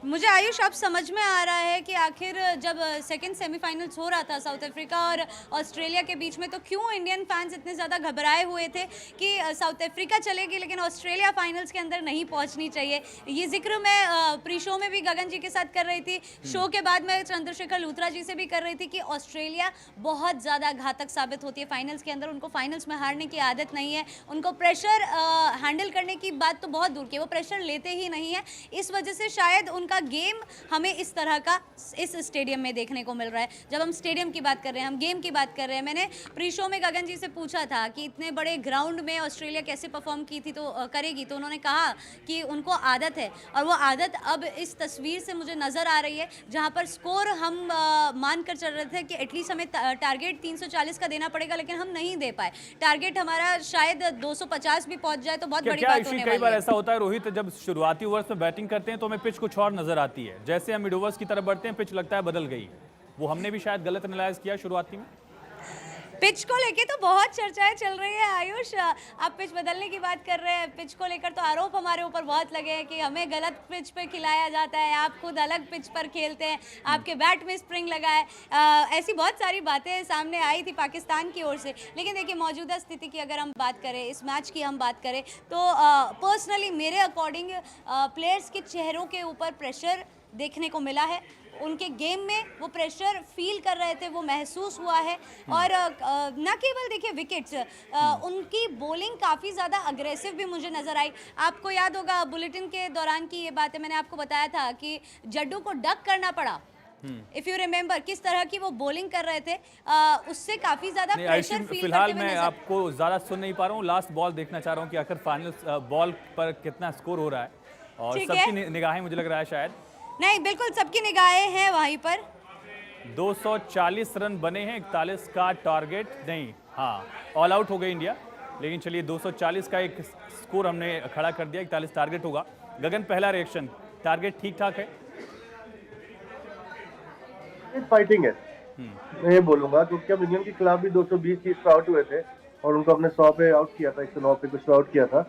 मुझे आयुष अब समझ में आ रहा है कि आखिर जब सेकंड सेमीफाइनल्स हो रहा था साउथ अफ्रीका और ऑस्ट्रेलिया के बीच में, तो क्यों इंडियन फैंस इतने ज़्यादा घबराए हुए थे कि साउथ अफ्रीका चलेगी लेकिन ऑस्ट्रेलिया फाइनल्स के अंदर नहीं पहुंचनी चाहिए। ये जिक्र मैं प्री शो में भी गगन जी के साथ कर रही थी, शो के बाद मैं चंद्रशेखर लूथरा जी से भी कर रही थी कि ऑस्ट्रेलिया बहुत ज़्यादा घातक साबित होती है फाइनल्स के अंदर। उनको फाइनल्स में हारने की आदत नहीं है, उनको प्रेशर हैंडल करने की बात तो बहुत दूर की, वो प्रेशर लेते ही नहीं है। इस वजह से शायद का गेम हमें इस तरह का इस स्टेडियम में देखने को मिल रहा है। जब हम स्टेडियम की बात कर रहे हैं, हम गेम की बात कर रहे हैं, मैंने प्री शो में गगन जी से पूछा था कि इतने बड़े ग्राउंड में ऑस्ट्रेलिया कैसे परफॉर्म की थी तो करेगी, तो उन्होंने कहा कि उनको आदत है, और वो आदत अब इस तस्वीर से मुझे नज़र आ रही है, जहां पर स्कोर हम मान कर चल रहे थे कि एटलीस्ट हमें टारगेट 340 का देना पड़ेगा, लेकिन हम नहीं दे पाए। टारगेट हमारा शायद 250 भी पहुंच जाए तो बहुत बड़ी बात होने वाली है। कई बार ऐसा होता है रोहित, जब शुरुआती ओवर्स में बैटिंग करते हैं तो हमें पिच कुछ और नजर आती है, जैसे हम मिड ओवर्स की तरफ बढ़ते हैं पिच लगता है बदल गई। वो हमने भी शायद गलत एनालाइज किया शुरुआती में। पिच को लेके तो बहुत चर्चाएं चल रही है आयुष, आप पिच बदलने की बात कर रहे हैं, पिच को लेकर तो आरोप हमारे ऊपर बहुत लगे हैं कि हमें गलत पिच पे खिलाया जाता है, आप खुद अलग पिच पर खेलते हैं, आपके बैट में स्प्रिंग लगा है, ऐसी बहुत सारी बातें सामने आई थी पाकिस्तान की ओर से। लेकिन देखिए, मौजूदा स्थिति की अगर हम बात करें, इस मैच की हम बात करें, तो पर्सनली मेरे अकॉर्डिंग प्लेयर्स के चेहरों के ऊपर प्रेशर देखने को मिला है, उनके गेम में वो प्रेशर फील कर रहे थे, वो महसूस हुआ है। और न केवल देखिए विकेट्स, उनकी बॉलिंग काफ़ी ज़्यादा अग्रेसिव भी मुझे नज़र आई। आपको याद होगा बुलेटिन के दौरान की ये बातें मैंने आपको बताया था कि जड्डू को डक करना पड़ा, इफ यू रिमेंबर, किस तरह की वो बॉलिंग कर रहे थे, उससे काफी ज्यादा प्रेशर फील फिलहाल मैं आपको ज्यादा सुन नहीं पा रहा हूँ, लास्ट बॉल देखना चाह रहा हूँ कि आखिर फाइनल बॉल पर कितना स्कोर हो रहा है, और सबकी निगाहें मुझे लग रहा है शायद नहीं, बिल्कुल सबकी निगाहें हैं वहीं पर। 240 रन बने हैं, 41 का टारगेट नहीं, हाँ ऑल आउट हो गई इंडिया, लेकिन चलिए 240 का एक स्कोर हमने खड़ा कर दिया, 41 टारगेट होगा। गगन, पहला रिएक्शन, टारगेट ठीक ठाक है? फाइटिंग है, मैं ये बोलूंगा, क्योंकि हम इंग्लैंड के खिलाफ भी 220 पर आउट हुए थे और उनको अपने 100 पे आउट किया था, 109 पे कुछ आउट किया था,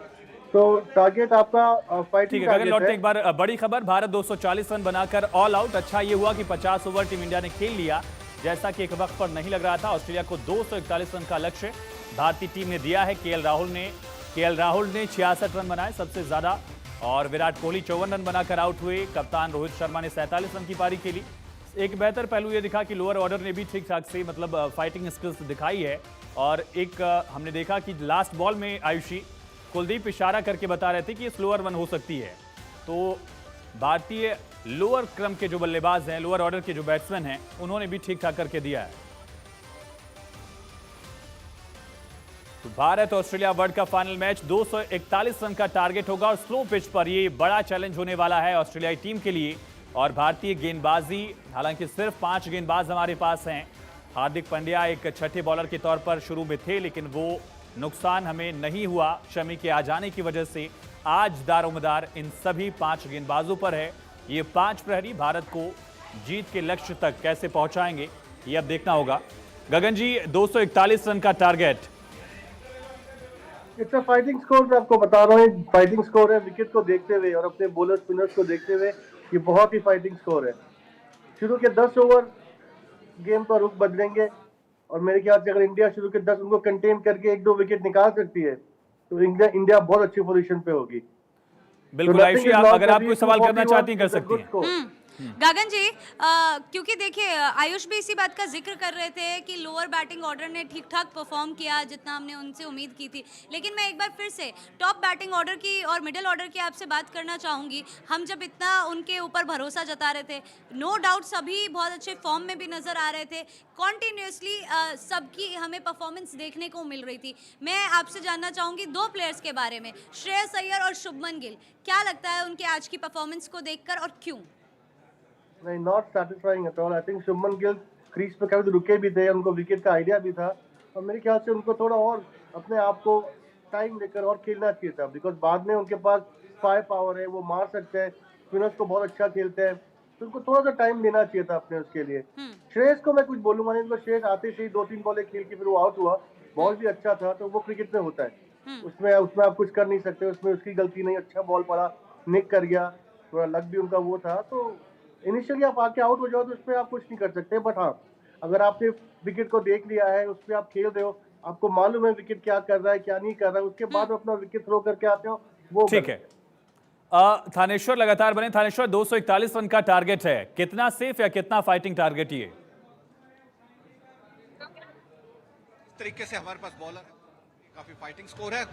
तो टारगेट आपका फाइटिंग है। लौटते एक बार बड़ी खबर, भारत 240 रन बनाकर ऑल आउट। अच्छा ये हुआ कि 50 ओवर टीम इंडिया ने खेल लिया, जैसा कि एक वक्त पर नहीं लग रहा था। ऑस्ट्रेलिया को 241 रन का लक्ष्य भारतीय टीम ने दिया है। केएल राहुल ने 66 रन बनाए, सबसे ज्यादा, और विराट कोहली 54 रन बनाकर आउट हुए। कप्तान रोहित शर्मा ने 47 रन की पारी खेली। एक बेहतर पहलू ये दिखा कि लोअर ऑर्डर ने भी ठीक ठाक से मतलब फाइटिंग स्किल्स दिखाई है, और एक हमने देखा कि लास्ट बॉल में आयुषी कुलदीप इशारा करके बता रहे थे कि ये स्लोअर वन हो सकती है, तो भारतीय लोअर क्रम के जो बल्लेबाज हैं, लोअर ऑर्डर के जो बैट्समैन हैं, उन्होंने भी ठीक ठाक करके दिया है। तो Bharat Australia world cup final match 241 run का टारगेट होगा, और स्लो पिच पर ये बड़ा चैलेंज होने वाला है ऑस्ट्रेलियाई टीम के लिए। और भारतीय गेंदबाजी, हालांकि सिर्फ 5 गेंदबाज हमारे पास हैं। हार्दिक पांड्या एक छठे बॉलर के तौर पर शुरू में थे, लेकिन वो नुकसान हमें नहीं हुआ शमी के आ जाने की वजह से। आज दारोमदार इन सभी 5 गेंदबाजों पर है। ये 5 प्रहरी भारत को जीत के लक्ष्य तक कैसे पहुंचाएंगे, ये अब देखना होगा। गगन जी, 241 रन का target, it's a fighting score, मैं आपको बता रहा हूँ, फाइटिंग स्कोर है। विकेट को देखते हुए और अपने बॉलर स्पिनर्स को देखते हुए ये बहुत ही फाइटिंग स्कोर है। शुरू के 10 ओवर गेम का रुख बदलेंगे, और मेरे ख्याल से अगर इंडिया शुरू के 10 उनको कंटेन करके 1-2 विकेट निकाल सकती है, तो इंडिया बहुत अच्छी पोजीशन पे होगी। बिल्कुल आयुषी, आप अगर आप कोई सवाल करना चाहती हैं कर सकती हैं। गगन जी, क्योंकि देखिए आयुष भी इसी बात का जिक्र कर रहे थे कि लोअर बैटिंग ऑर्डर ने ठीक ठाक परफॉर्म किया जितना हमने उनसे उम्मीद की थी, लेकिन मैं एक बार फिर से टॉप बैटिंग ऑर्डर की और मिडिल ऑर्डर की आपसे बात करना चाहूँगी। हम जब इतना उनके ऊपर भरोसा जता रहे थे, नो डाउट सभी बहुत अच्छे फॉर्म में भी नज़र आ रहे थे, कॉन्टीन्यूसली सबकी हमें परफॉर्मेंस देखने को मिल रही थी। मैं आपसे जानना चाहूँगी दो प्लेयर्स के बारे में, श्रेयस अय्यर और शुभमन गिल, क्या लगता है उनके आज की परफॉर्मेंस को देखकर और क्यों? नहीं, not satisfying at all. I think Shubman Gill crease पे कभी रुके भी थे, उनको विकेट का आइडिया भी था, और मेरे ख्याल से उनको थोड़ा और अपने आप को टाइम देकर और खेलना चाहिए था, बिकॉज बाद में उनके पास फायर पावर है, वो मार सकते हैं, स्पिनर्स को बहुत अच्छा खेलते हैं, तो उनको थोड़ा सा टाइम देना चाहिए था अपने उसके लिए। श्रेयस को मैं कुछ बोलूंगा नहीं, उनको श्रेयस आते से ही 2-3 बॉलें खेल के फिर वो आउट हुआ, बॉल भी अच्छा था, तो वो क्रिकेट में होता है, उसमें आप कुछ कर नहीं सकते, उसमें उसकी गलती नहीं, अच्छा बॉल पड़ा, निक कर गया, थोड़ा लक भी उनका वो था, तो इनिशियली आप आके आउट हो जाओ तो उसमें आप कुछ नहीं कर सकते। बट हाँ, अगर आपने विकेट को देख लिया है, उस पर आप खेल रहे हो, आपको मालूम है विकेट क्या कर रहा है क्या नहीं कर रहा है, उसके बाद अपना विकेट थ्रो करके आते हो, वो ठीक है। थानेश्वर लगातार बने। थानेश्वर, 241 रन का टारगेट है, कितना सेफ या कितना फाइटिंग टारगेट ये? इस तरीके से हमारे पास बॉलर है, काफी फाइटिंग स्कोर है।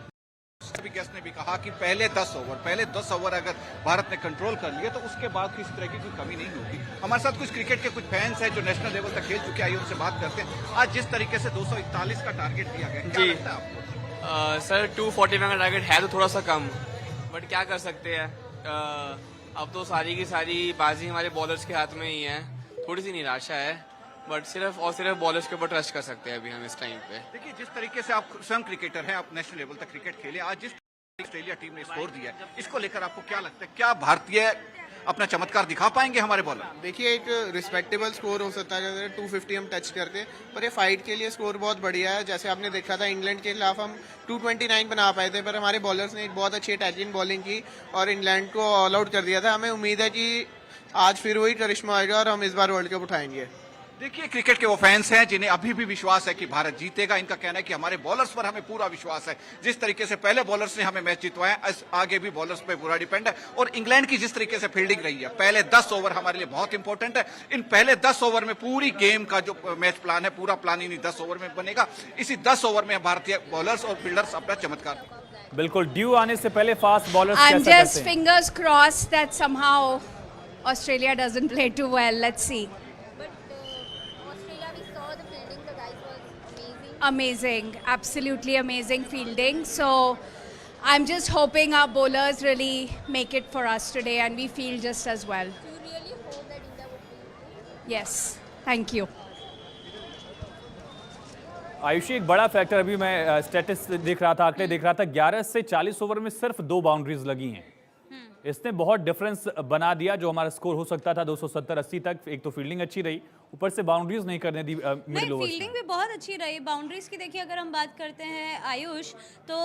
सभी गेस्ट ने भी कहा कि पहले 10 ओवर अगर भारत ने कंट्रोल कर लिए तो उसके बाद किसी तरह की कोई कमी नहीं होगी। हमारे साथ कुछ क्रिकेट के कुछ फैंस हैं जो नेशनल लेवल तक खेल चुके हैं, आइए उनसे बात करते हैं। आज जिस तरीके से 241 का टारगेट दिया गया, क्या लगता है आपको? सर 241 का टारगेट है तो थोड़ा सा कम, बट क्या कर सकते हैं, अब तो सारी की सारी बाजी हमारे बॉलर्स के हाथ में ही है। थोड़ी सी निराशा है, बट सिर्फ और सिर्फ बॉलर्स के ऊपर ट्रस्ट कर सकते हैं अभी हम इस टाइम पे। देखिए, जिस तरीके से आप स्वयं क्रिकेटर हैं, आप नेशनल लेवल तक क्रिकेट खेले, आज जिस ऑस्ट्रेलिया टीम ने स्कोर दिया है, इसको लेकर आपको क्या लगता है, क्या भारतीय अपना चमत्कार दिखा पाएंगे हमारे बॉलर? देखिए, एक रिस्पेक्टेबल स्कोर हो सकता है, जैसे 250 हम टच करते, पर ये फाइट के लिए स्कोर बहुत बढ़िया है। जैसे आपने देखा था इंग्लैंड के खिलाफ हम 229 बना पाए थे, पर हमारे बॉलर्स ने एक बहुत अच्छी अटैकिंग बॉलिंग की और इंग्लैंड को ऑल आउट कर दिया था। हमें उम्मीद है कि आज फिर वही करिश्मा आएगा और हम इस बार वर्ल्ड कप उठाएंगे। देखिए, क्रिकेट के वो फैंस हैं जिन्हें अभी भी विश्वास है कि भारत जीतेगा। इनका कहना है कि हमारे बॉलर्स पर हमें पूरा विश्वास है। जिस तरीके से पहले बॉलर्स ने हमें मैच जितवाया, आगे भी बॉलर्स पे पूरा डिपेंड है। और इंग्लैंड की जिस तरीके से फील्डिंग रही है, पहले 10 ओवर हमारे लिए बहुत इंपॉर्टेंट है। इन पहले 10 ओवर में पूरी गेम का जो मैच प्लान है, पूरा प्लान इन्हीं 10 ओवर में बनेगा। इसी 10 ओवर में भारतीय बॉलर्स और फील्डर्स अपना चमत्कार। बिल्कुल, ड्यू आने से पहले fast bowlers I'm just fingers crossed that somehow Australia doesn't play too well. Let's see. Amazing, absolutely amazing fielding. So I'm just hoping our bowlers really make it for us today and we field just as well. Do you really hope that India would win? Yes, thank you. Ayushi, एक बड़ा factor, अभी मैं status देख रहा था, आंकड़े देख रहा था, 11 से 40 ओवर में सिर्फ 2 बाउंड्रीज लगी हैं। इसने बहुत डिफरेंस बना दिया। जो हमारा स्कोर हो सकता था 270-80 तक, एक तो फील्डिंग अच्छी रही, ऊपर से बाउंड्रीज नहीं करने दी मिडिल ओवर्स में। फील्डिंग भी बहुत अच्छी रही। बाउंड्रीज की देखिए अगर हम बात करते हैं आयुष, तो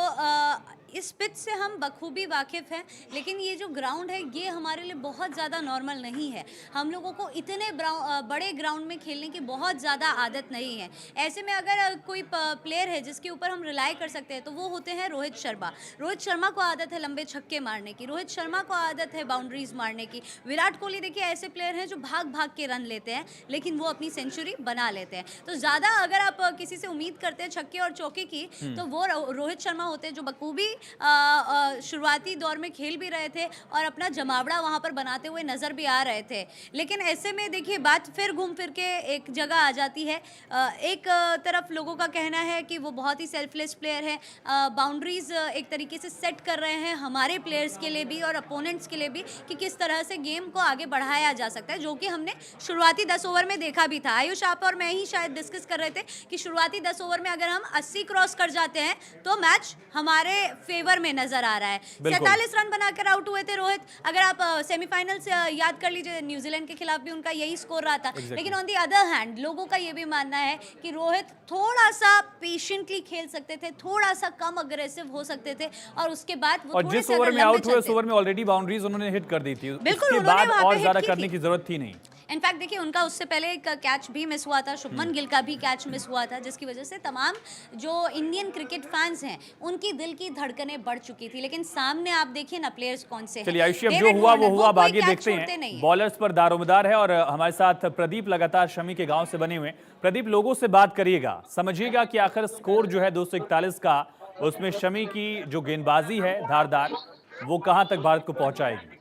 इस पिच से हम बखूबी वाकिफ हैं, लेकिन ये जो ग्राउंड है ये हमारे लिए बहुत ज़्यादा नॉर्मल नहीं है। हम लोगों को इतने बड़े ग्राउंड में खेलने की बहुत ज़्यादा आदत नहीं है। ऐसे में अगर कोई प्लेयर है जिसके ऊपर हम रिलाई कर सकते हैं तो वो होते हैं रोहित शर्मा। रोहित शर्मा को आदत है लंबे छक्के मारने की, रोहित शर्मा को आदत है बाउंड्रीज मारने की। विराट कोहली देखिए ऐसे प्लेयर हैं जो भाग भाग के रन लेते हैं, लेकिन वो अपनी सेंचुरी बना लेते हैं। तो ज़्यादा अगर आप किसी से उम्मीद करते हैं छक्के और चौके की, तो वो रोहित शर्मा होते हैं जो बखूबी शुरुआती दौर में खेल भी रहे थे और अपना जमावड़ा वहाँ पर बनाते हुए नज़र भी आ रहे थे। लेकिन ऐसे में देखिए बात फिर घूम फिर के एक जगह आ जाती है। एक तरफ लोगों का कहना है कि वो बहुत ही सेल्फलेस प्लेयर है, बाउंड्रीज एक तरीके से सेट कर रहे हैं हमारे प्लेयर्स के लिए भी और अपोनेंट्स के लिए भी कि किस तरह से गेम को आगे बढ़ाया जा सकता है, जो कि हमने शुरुआती 10 ओवर में देखा भी था। आयुष, आप और मैं ही शायद डिस्कस कर रहे थे कि शुरुआती 10 ओवर में अगर हम 80 क्रॉस कर जाते हैं तो मैच हमारे फेवर में नजर आ रहा है। 47 रन बनाकर आउट हुए थे रोहित। अगर आप सेमीफाइनल से याद कर लीजिए, न्यूजीलैंड के खिलाफ भी उनका यही स्कोर रहा था। लेकिन ऑन दी अदर हैंड लोगों का ये भी मानना है कि रोहित थोड़ा सा पेशेंटली खेल सकते थे, थोड़ा सा कम अग्रेसिव हो सकते थे और उसके बाद वो जिस ओवर में आउट हुए उस ओवर में ऑलरेडी बाउंड्रीज उन्होंने हिट कर दी थी, उसके बाद और ज्यादा करने की जरूरत थी नहीं। इनफैक्ट देखिए उनका उससे पहले एक कैच भी मिस हुआ था, शुभमन गिल का भी कैच मिस हुआ था, जिसकी वजह से तमाम जो इंडियन क्रिकेट फैंस हैं उनकी दिल की धड़कनें बढ़ चुकी थी। लेकिन सामने आप देखिए ना प्लेयर्स कौन से हैं। चलिए आयुषी, अब जो हुआ वो हुआ, अब आगे देखते हैं। बॉलर्स पर दारोमदार है और हमारे साथ प्रदीप लगातार शमी के गांव से बने हुए। प्रदीप, लोगों से बात करिएगा, समझिएगा कि आखिर स्कोर जो है 241 का, उसमें शमी की जो गेंदबाजी है धारदार, वो कहां तक भारत को पहुंचाएगी?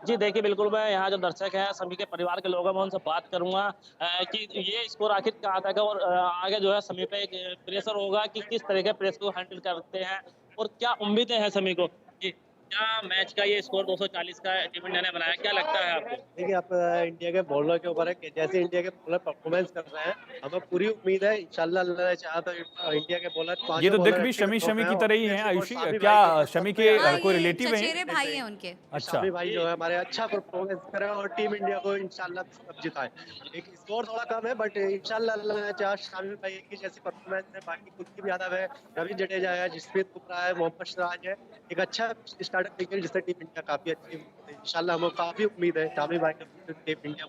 जी देखिए, बिल्कुल मैं यहाँ जो दर्शक हैं सभी के परिवार के लोग हैं, मैं उनसे बात करूंगा कि ये स्कोर आखिर कहाँ तक है और आगे जो है समी पे एक प्रेशर होगा कि किस तरह के प्रेस को हैंडल करते हैं और क्या उम्मीदें हैं समी को। जी, क्या मैच का ये स्कोर 240 का टीम इंडिया ने बनाया, क्या लगता है आपको? देखिए, आप इंडिया के बॉलर के ऊपर है कि जैसे इंडिया के बॉलर परफॉर्मेंस कर रहे हैं, हमें पूरी उम्मीद है इंशाल्लाह अल्लाह ने चाहा तो इंडिया के बॉलर ये तो दिख भी शमी की तरह ही है आयुषी, क्या शमी के कोई रिलेटिव हैं? चचेरे भाई हैं उनके। अच्छा, शमी भाई जो है हमारे अच्छा परफॉर्मेंस करे और टीम इंडिया को इंशाल्लाह सब जिताए। एक स्कोर थोड़ा कम है बट इंशाल्लाह अल्लाह ने चाहा शमी भाई की जैसी परफॉर्मेंस है, बाकी कुलदीप यादव है, रवि जडेजा है, जसप्रीत बुमराह है, मोहम्मद सिराज है, एक अच्छा स्टार्टअप क्रिकेट जिससे टीम इंडिया काफी अच्छी इंशाल्लाह हमें काफी उम्मीद है। शामी भाई का टीम इंडिया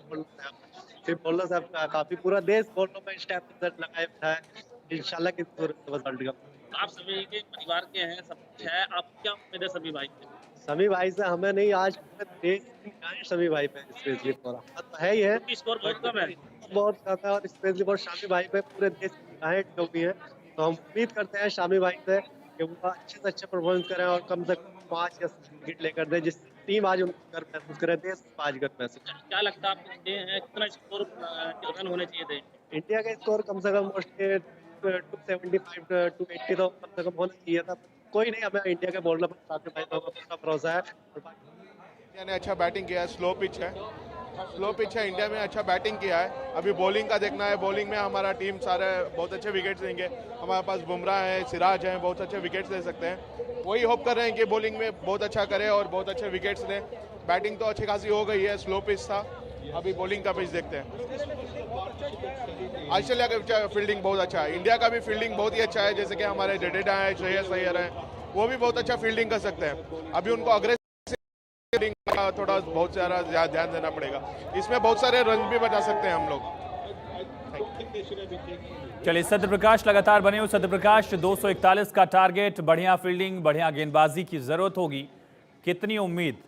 बॉलर साहब काफी पूरा देश बॉलर में स्टेप लगाए है इंशाल्लाह की वर्ल्ड कप। आप सभी के परिवार के हैं, सब कुछ है, आप क्या उम्मीद है सभी भाई से? समी भाई से हमें नहीं, आज पूरे देश की समी भाई पे स्पेशली थोड़ा है ही है, स्कोर बहुत कम है, बहुत कम है और स्पेशली बहुत शामी भाई पे पूरे देश की जो भी है, तो हम उम्मीद करते हैं शामी भाई से कि वो अच्छे से अच्छे परफॉर्मेंस करें और कम से कम 5 या 6 विकेट लेकर दे, जिस टीम आज उनका महसूस करे, देश आज कर महसूस। क्या लगता है आपको कितना स्कोर रन होने चाहिए थे? इंडिया का स्कोर कम से कम मोस्टली 275 280 तो कम से कम होना चाहिए था। कोई नहीं, हमें इंडिया के बॉलर पर साथ में पूरा भरोसा है। इंडिया ने अच्छा बैटिंग किया है, स्लो पिच है, इंडिया में अच्छा बैटिंग किया है। अभी बॉलिंग का देखना है, बॉलिंग में हमारा टीम सारे बहुत अच्छे विकेट्स देंगे, हमारे पास बुमराह है, सिराज है, बहुत अच्छे विकेट्स दे सकते हैं। वही होप कर रहे हैं कि बॉलिंग में बहुत अच्छा करे और बहुत अच्छे विकेट्स दें। बैटिंग तो अच्छी खासी हो गई है, स्लो पिच था, अभी बॉलिंग का पिच देखते हैं। ऑस्ट्रेलिया का फील्डिंग बहुत अच्छा है, इंडिया का भी फील्डिंग बहुत ही अच्छा है, जैसे कि हमारे जडेजा है, श्रेयस अय्यर है, वो भी बहुत अच्छा फील्डिंग कर सकते हैं। अभी उनको अग्रेसिव थोड़ा बहुत सारा ध्यान देना पड़ेगा, इसमें बहुत सारे रन भी बचा सकते हैं हम लोग। चलिए सत्य प्रकाश लगातार बने हुए। सत्य प्रकाश, 241 का टारगेट, बढ़िया फील्डिंग, बढ़िया गेंदबाजी की जरूरत होगी, कितनी उम्मीद?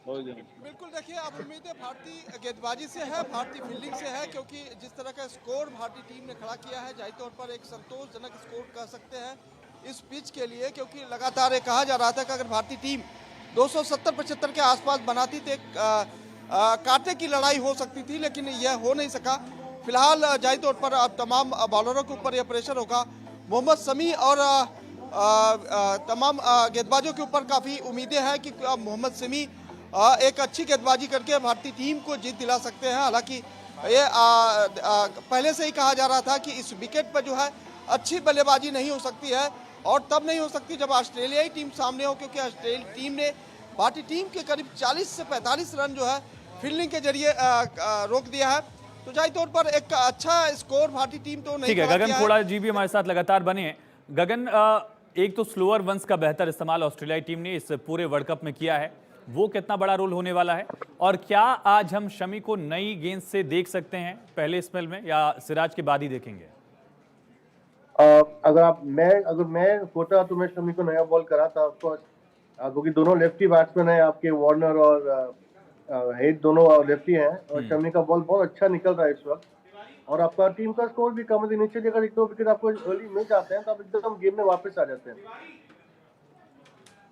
बिल्कुल, देखिए अब उम्मीदें भारतीय गेंदबाजी से है, भारतीय फील्डिंग से है, क्योंकि जिस तरह का स्कोर भारतीय टीम ने खड़ा किया है, जाहिर तौर पर एक संतोषजनक स्कोर कह सकते हैं इस पिच के लिए, क्योंकि लगातार ये कहा जा रहा था कि अगर भारतीय टीम 270-75 के आसपास बनाती तो कांटे की लड़ाई हो सकती थी, लेकिन यह हो नहीं सका। फिलहाल जाहिर तौर पर अब तमाम बॉलरों के ऊपर यह प्रेशर होगा। मोहम्मद शमी और तमाम गेंदबाजों के ऊपर काफ़ी उम्मीदें हैं कि मोहम्मद शमी एक अच्छी गेंदबाजी करके भारतीय टीम को जीत दिला सकते हैं। हालांकि ये पहले से ही कहा जा रहा था कि इस विकेट पर जो है अच्छी बल्लेबाजी नहीं हो सकती है, और तब नहीं हो सकती जब ऑस्ट्रेलियाई टीम सामने हो, क्योंकि ऑस्ट्रेलिया टीम ने भारतीय टीम के करीब 40 से 45 रन जो है फील्डिंग के जरिए रोक दिया है। तो जाहिर तौर पर एक अच्छा स्कोर भारतीय टीम तो नहीं। ठीक है, गगन खोड़ा जी भी हमारे साथ लगातार बने हैं। गगन, एक तो स्लोअर वंस का बेहतर इस्तेमाल ऑस्ट्रेलियाई टीम ने इस पूरे वर्ल्ड कप में किया है, वो कितना बड़ा रोल होने वाला है? और क्या आज हम शमी को नई गेंद से देख सकते हैं पहले स्पेल में, या सिराज के बाद ही देखेंगे? अगर मैं होता तो मैं शमी को नया बॉल करा था, क्योंकि दोनों लेफ्टी बैट्समैन हैं आपके, वार्नर और हेड दोनों लेफ्टी हैं, और शमी का बॉल बहुत अच्छा निकल रहा है इस वक्त, और आपका टीम का स्कोर भी कम है। नीचे अगर 1-2 विकेट आपको अर्ली मिल जाते हैं तो आप एकदम गेम में वापस आ जाते हैं।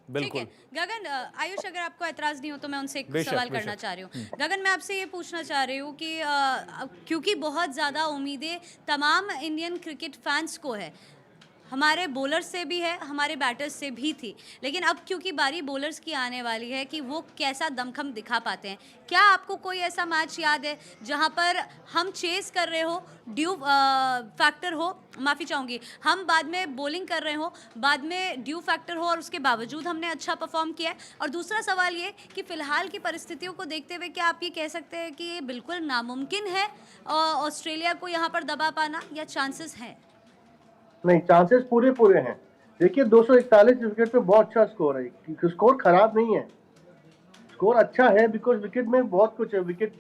बिल्कुल। गगन, आयुष अगर आपको एतराज नहीं हो तो मैं उनसे एक सवाल करना चाह रही हूँ। गगन, मैं आपसे ये पूछना चाह रही हूँ कि क्योंकि बहुत ज़्यादा उम्मीदें तमाम इंडियन क्रिकेट फैंस को है, हमारे बॉलर्स से भी है, हमारे बैटर्स से भी थी, लेकिन अब क्योंकि बारी बॉलर्स की आने वाली है कि वो कैसा दमखम दिखा पाते हैं। क्या आपको कोई ऐसा मैच याद है जहां पर हम चेस कर रहे हो, ड्यू फैक्टर हो, माफ़ी चाहूँगी, हम बाद में बॉलिंग कर रहे हो, बाद में ड्यू फैक्टर हो, और उसके बावजूद हमने अच्छा परफॉर्म किया है? और दूसरा सवाल ये कि फ़िलहाल की परिस्थितियों को देखते हुए क्या आप ये कह सकते हैं कि ये बिल्कुल नामुमकिन है ऑस्ट्रेलिया को यहाँ पर दबा पाना, या चांसेस हैं? नहीं, चांसेस पूरे हैं। देखिए 241 विकेट पे बहुत अच्छा स्कोर है, स्कोर खराब नहीं है, स्कोर अच्छा है बिकॉज विकेट में बहुत कुछ है, विकेट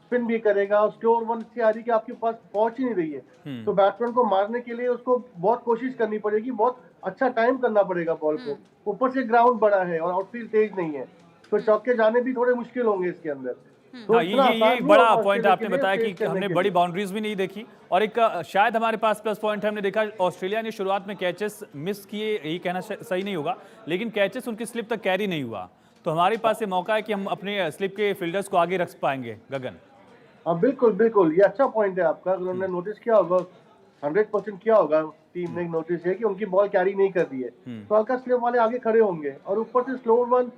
स्पिन भी करेगा और स्लोअर वन से आ रही कि आपके पास पहुंच ही नहीं रही है, तो बैट्समैन को मारने के लिए उसको बहुत कोशिश करनी पड़ेगी, बहुत अच्छा टाइम करना पड़ेगा बॉल को, ऊपर से ग्राउंड बड़ा है और आउटफील्ड तेज नहीं है, तो चौके जाने भी थोड़े मुश्किल होंगे इसके अंदर। तो हाँ, इतना ये आसान बड़ा नहीं होगा पॉइंट ऑस्ट्रेलिया आपने के लिए बताया फेस कि करने हमने के बड़ी लिए। बाउंड्रीज भी नहीं देखी, और एक शायद हमारे पास प्लस पॉइंट हमने देखा ऑस्ट्रेलिया ने शुरुआत में कैचेस मिस किए, यही कहना सही नहीं होगा, लेकिन कैचेस उनकी स्लिप तक कैरी नहीं हुआ, तो हमारे पास ये मौका है कि हम अपने स्लिप के फील्डर्स को आगे रख पाएंगे। गगन, हाँ बिल्कुल बिल्कुल, ये अच्छा पॉइंट है आपका, अगर उन्होंने नोटिस किया होगा 100% किया होगा, टीम ने नोटिस है कि उनकी बॉल कैरी नहीं कर रही है, तो हल्का स्लिप वाले आगे खड़े होंगे, और ऊपर से स्लो वन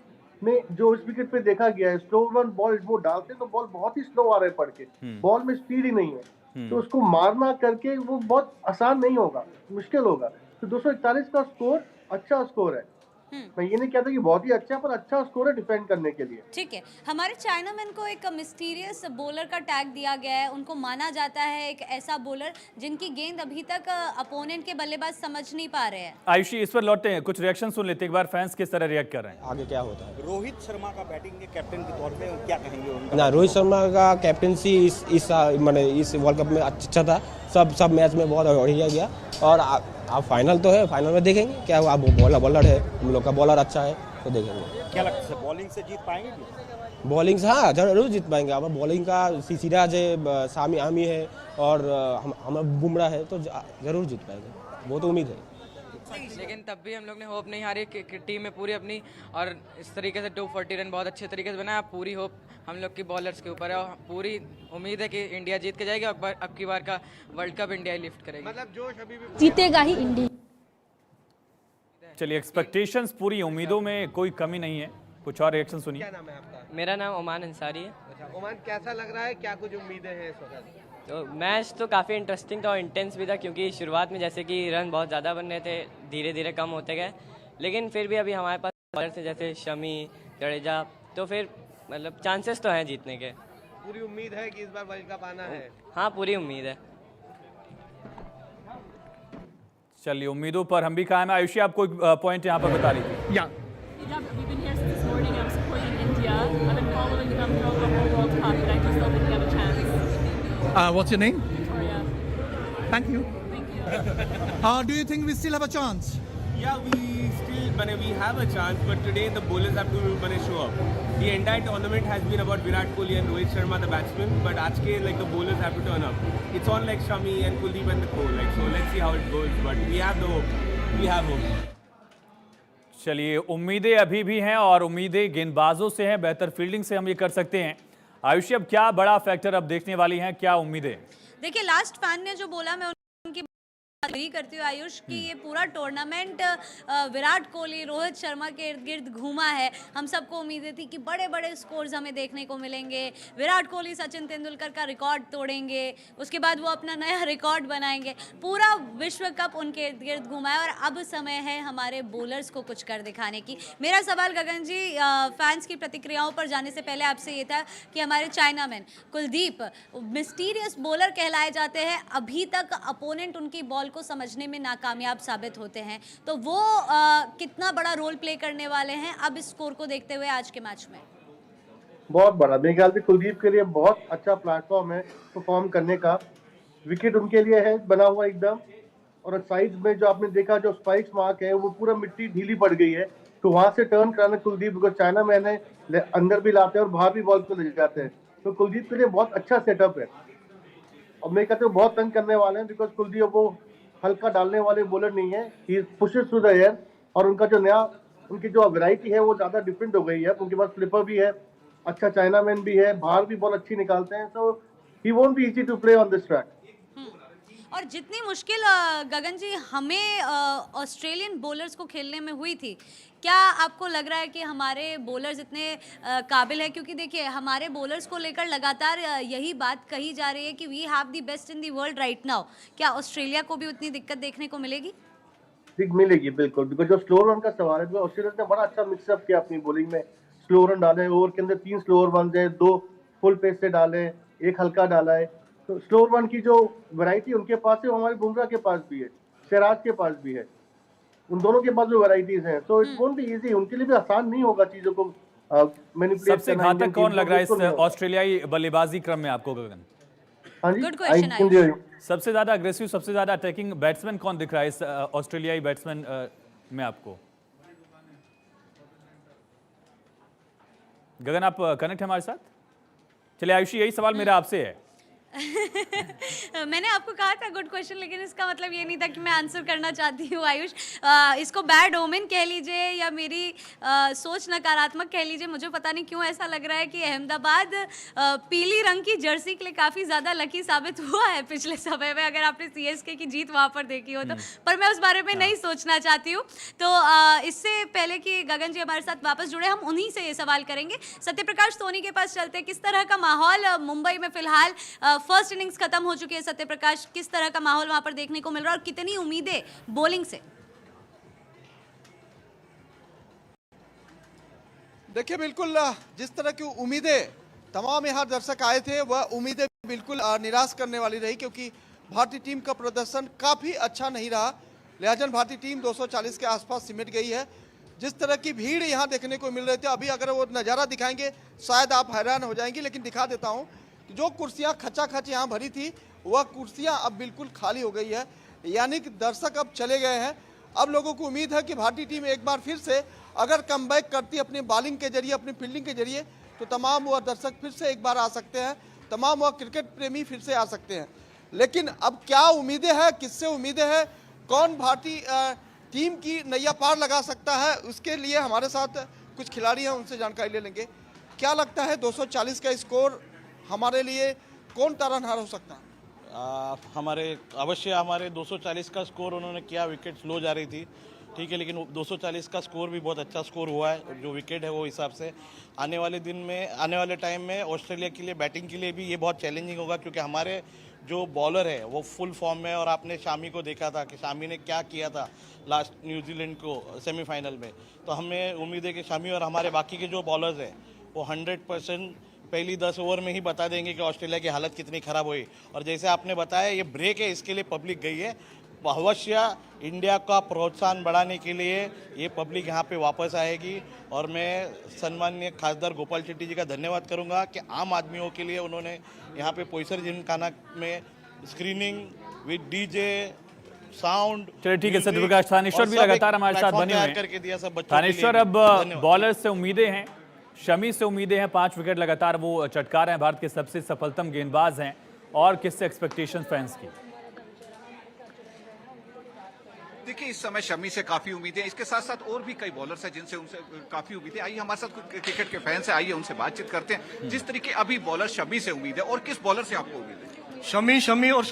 में जो इस विकेट पे देखा गया है, स्लो वन बॉल वो डालते तो बॉल बहुत ही स्लो आ रहा है पड़ के, बॉल में स्पीड ही नहीं है, तो उसको मारना करके वो बहुत आसान नहीं होगा, मुश्किल होगा। तो 241 का स्कोर अच्छा स्कोर है, मैं ये नहीं कहता कि बहुत ही अच्छा है, पर अच्छा स्कोर है डिफेंड करने के लिए। ठीक है, हमारे चाइनामैन को एक मिस्टीरियस बॉलर का टैग दिया गया है, उनको माना जाता है एक ऐसा बॉलर जिनकी गेंद अभी तक अपोनेंट के बल्लेबाज समझ नहीं पा रहे हैं। आयुषी, इस पर लौटते हैं, कुछ रिएक्शन सुन लेते हैं एक बार, फैंस किस तरह रिएक्ट कर रहे हैं, आगे क्या होता है। रोहित शर्मा का बैटिंग के कैप्टन के तौर पे क्या कहेंगे उनका? ना, रोहित शर्मा का कैप्टनसी इस वर्ल्ड कप में अच्छा था, सब मैच में बहुत बढ़िया गया, और आप फाइनल तो है, फाइनल में देखेंगे क्या हुआ, बॉलर है हम लोग का, बॉलर अच्छा है तो देखेंगे। क्या लगता है बॉलिंग से जीत पाएंगे? बॉलिंग से हाँ जरूर जीत पाएंगे, अब बॉलिंग का सिराज है, सामी आमी है, और हम बुमराह है, तो जरूर जीत पाएंगे, वो तो उम्मीद है। लेकिन तब भी हम लोग ने होप नहीं हारी कि टीम में पूरी अपनी, और इस तरीके से 240 रन बहुत अच्छे तरीके से बनाया, पूरी होप हम लोग की बॉलर्स के ऊपर है, और पूरी उम्मीद है कि इंडिया जीत के जाएगी, और अब की बार का वर्ल्ड कप इंडिया ही लिफ्ट करेगी, मतलब जोश अभी भी जीतेगा ही इंडिया। चलिए, एक्सपेक्टेशंस पूरी, उम्मीदों में कोई कमी नहीं है, कुछ और रिएक्शन सुनिए। क्या नाम है आपका? मेरा नाम ओमान अंसारी है। अच्छा ओमान, कैसा लग रहा है, क्या कुछ उम्मीदें हैं इस वक्त? तो मैच तो काफ़ी इंटरेस्टिंग था और इंटेंस भी था, क्योंकि शुरुआत में जैसे कि रन बहुत ज़्यादा बन रहे थे, धीरे धीरे कम होते गए, लेकिन फिर भी अभी हमारे पास बॉलर थे जैसे शमी, जडेजा, तो फिर मतलब चांसेस तो हैं जीतने के। पूरी उम्मीद है कि इस बार वर्ल्ड कप आना है? हाँ, पूरी उम्मीद है। चलिए, उम्मीदों पर हम भी कायम हैं। आयुषी, आप कोई पॉइंट यहाँ पर बता रही थी। What's your name? Victoria. Thank you. Do you think we still have a chance? Yeah, we have a chance, but today the bowlers have to show up. The entire tournament has been about Virat Kohli and Rohit Sharma, the batsmen, but aaj ke the bowlers have to turn up. It's all like Shami and Kuldeep and the co. So let's see how it goes. But we have the hope. We have hope. चलिए, उम्मीदें अभी भी हैं, और उम्मीदें गेंदबाजों से हैं, बेहतर फील्डिंग से हम ये कर सकते हैं। आयुषी, अब क्या बड़ा फैक्टर अब देखने वाली हैं, क्या उम्मीदें? देखिए, लास्ट फैन ने जो बोला, मैं उनकी एग्री करती हूँ आयुष कि ये पूरा टूर्नामेंट विराट कोहली, रोहित शर्मा के इर्द गिर्द घूमा है। हम सबको उम्मीदें थी कि बड़े बड़े स्कोर्स हमें देखने को मिलेंगे, विराट कोहली सचिन तेंदुलकर का रिकॉर्ड तोड़ेंगे, उसके बाद वो अपना नया रिकॉर्ड बनाएंगे, पूरा विश्व कप उनके इर्द गिर्द घूमा है, और अब समय है हमारे बॉलर्स को कुछ कर दिखाने की। मेरा सवाल गगन जी, फैंस की प्रतिक्रियाओं पर जाने से पहले आपसे ये था कि हमारे चाइनामैन कुलदीप मिस्टीरियस बॉलर कहलाए जाते हैं, अभी तक अपोनेंट उनकी बॉल को समझने में नाकामयाब साबित होते हैं, तो वो कितना बड़ा रोल प्ले करने वाले हैं अब इस स्कोर को देखते हुए आज के मैच में? बहुत बड़ा, मेरे ख्याल से कुलदीप के लिए बहुत अच्छा प्लेटफॉर्म है परफॉर्म करने का, विकेट उनके लिए है बना हुआ एकदम, और साइड में जो आपने देखा जो स्पाइक्स मार्क है वो पूरा मिट्टी ढीली पड़ गई है, तो वहां से टर्न कराना कुलदीप को चाइना मैन है, अंदर भी लाते हैं और बाहर भी बॉल को ले जाते हैं, तो कुलदीप के लिए बहुत अच्छा सेटअप है। और मैं कहता हूँ बहुत तंग करने वाले हैं, बिकॉज कुलदीप वो हल्का डालने वाले बॉलर नहीं है, ही पुशेस थ्रू द एयर, और उनका जो नया उनकी जो वैरायटी है वो ज्यादा डिफरेंट हो गई है, उनके पास फ्लिपर भी है, अच्छा चाइना मैन भी है, बाहर भी बॉल अच्छी निकालते हैं, so he won't be easy to play on this track. और जितनी मुश्किल गगन जी हमें ऑस्ट्रेलियन बॉलर्स को खेलने में हुई थी, क्या आपको लग रहा है कि हमारे बॉलर्स इतने काबिल है? क्योंकि देखिए, हमारे बॉलर्स को लेकर लगातार यही बात कही जा रही है कि we have the best in the world right now. क्या ऑस्ट्रेलिया को भी उतनी दिक्कत देखने को मिलेगी? मिलेगी बिल्कुल, बिकॉज जो स्लो रन का सवाल है, ऑस्ट्रेलिया ने बड़ा अच्छा मिक्सअप किया अपनी बॉलिंग में, स्लो रन डाले, ओवर के अंदर 3 स्लो रन है, 2 फुल पेस से डाले, 1 हल्का डाला है, तो स्लो रन की जो वैरायटी उनके पास है वो हमारे बुमराह के पास भी है, सिराज के पास भी है, उन दोनों के पास जो वैरायटीज हैं, तो इट वोंट बी इजी, उनके लिए भी आसान नहीं होगा चीजों को मैनिपुलेट सबसे घातक कौन लग रहा है इस ऑस्ट्रेलियाई बल्लेबाजी क्रम में आपको, गगन? हाँ जी, Good question, I can hear you. सबसे ज्यादा अग्रेसिव, सबसे ज्यादा अटैकिंग बैट्समैन कौन दिख रहा है इस ऑस्ट्रेलियाई बैट्समैन में आपको? गगन, आप कनेक्ट है हमारे साथ? चलिए आयुषी, यही सवाल मेरा आपसे है। मैंने आपको कहा था गुड क्वेश्चन, लेकिन इसका मतलब ये नहीं था कि मैं आंसर करना चाहती हूँ आयुष। इसको बैड ओमेन कह लीजिए या मेरी सोच नकारात्मक कह लीजिए, मुझे पता नहीं क्यों ऐसा लग रहा है कि अहमदाबाद पीली रंग की जर्सी के लिए काफ़ी ज़्यादा लकी साबित हुआ है पिछले समय में, अगर आपने सीएसके की जीत वहाँ पर देखी हो तो। पर मैं उस बारे में नहीं सोचना चाहती हूँ। तो इससे पहले कि गगन जी हमारे साथ वापस जुड़े, हम उन्हीं से ये सवाल करेंगे। सत्यप्रकाश सोनी के पास चलते, किस तरह का माहौल मुंबई में फिलहाल फर्स्ट इनिंग्स खत्म हो चुकी है, सत्यप्रकाश किस तरह का माहौल वहां पर देखने को मिल रहा है और कितनी उम्मीदें बॉलिंग से? देखिए, बिल्कुल जिस तरह की उम्मीदें तमाम यहाँ दर्शक आए थे, वह उम्मीदें बिल्कुल निराश करने वाली रही, क्योंकि भारतीय टीम का प्रदर्शन काफ़ी अच्छा नहीं रहा। लिहाजा भारतीय टीम 240 के आसपास सिमट गई है। जिस तरह की भीड़ यहाँ देखने को मिल रही थी, अभी अगर वो नज़ारा दिखाएंगे शायद आप हैरान हो जाएंगे, लेकिन दिखा देता हूँ। जो कुर्सियां खचाखच यहाँ भरी थी, वह कुर्सियां अब बिल्कुल खाली हो गई है, यानी कि दर्शक अब चले गए हैं। अब लोगों को उम्मीद है कि भारतीय टीम एक बार फिर से अगर कमबैक करती है अपनी बॉलिंग के जरिए, अपनी फील्डिंग के जरिए, तो तमाम वह दर्शक फिर से एक बार आ सकते हैं, तमाम वह क्रिकेट प्रेमी फिर से आ सकते हैं। लेकिन अब क्या उम्मीदें हैं, किससे उम्मीदें हैं, कौन भारतीय टीम की नैया पार लगा सकता है, उसके लिए हमारे साथ कुछ खिलाड़ी हैं, उनसे जानकारी ले लेंगे। क्या लगता है 240 का स्कोर हमारे लिए कौन तारनहार हो सकता है? हमारे 240 का स्कोर उन्होंने किया, विकेट स्लो जा रही थी, ठीक है, लेकिन 240 का स्कोर भी बहुत अच्छा स्कोर हुआ है, जो विकेट है वो हिसाब से। आने वाले टाइम में ऑस्ट्रेलिया के लिए बैटिंग के लिए भी ये बहुत चैलेंजिंग होगा, क्योंकि हमारे जो बॉलर है वो फुल फॉर्म में, और आपने शामी को देखा था कि शामी ने क्या किया था लास्ट न्यूजीलैंड को सेमीफाइनल में। तो हमें उम्मीद है कि शामी और हमारे बाकी के जो बॉलर्स हैं वो 100% पहली 10 ओवर में ही बता देंगे कि ऑस्ट्रेलिया की हालत कितनी खराब हुई। और जैसे आपने बताया, ये ब्रेक है, इसके लिए पब्लिक गई है। अवश्य इंडिया का प्रोत्साहन बढ़ाने के लिए ये पब्लिक यहाँ पे वापस आएगी। और मैं सम्माननीय खासदार गोपाल शेट्टी जी का धन्यवाद करूँगा कि आम आदमियों के लिए उन्होंने यहाँ पे पोईसर जिमखाना में स्क्रीनिंग विद डीजे साउंड। चलिए ठीक है सत्यप्रकाश, थानेश्वर भी लगातार हमारे साथ बने हुए हैं। थानेश्वर, अब बॉलर से उम्मीदें हैं, शमी से उम्मीदें हैं, 5 विकेट लगातार वो चटका रहे हैं, भारत के सबसे सफलतम गेंदबाज हैं, और किससे एक्सपेक्टेशन फैंस की? देखिए, इस समय शमी से काफी उम्मीदें, इसके साथ साथ और भी कई बॉलर्स हैं जिनसे उनसे काफी उम्मीदें। आइए हमारे साथ कुछ क्रिकेट के फैंस हैं, आइए उनसे बातचीत करते हैं। जिस तरीके अभी बॉलर शमी से उम्मीद है, और किस बॉलर से आपको उम्मीद है? शमी और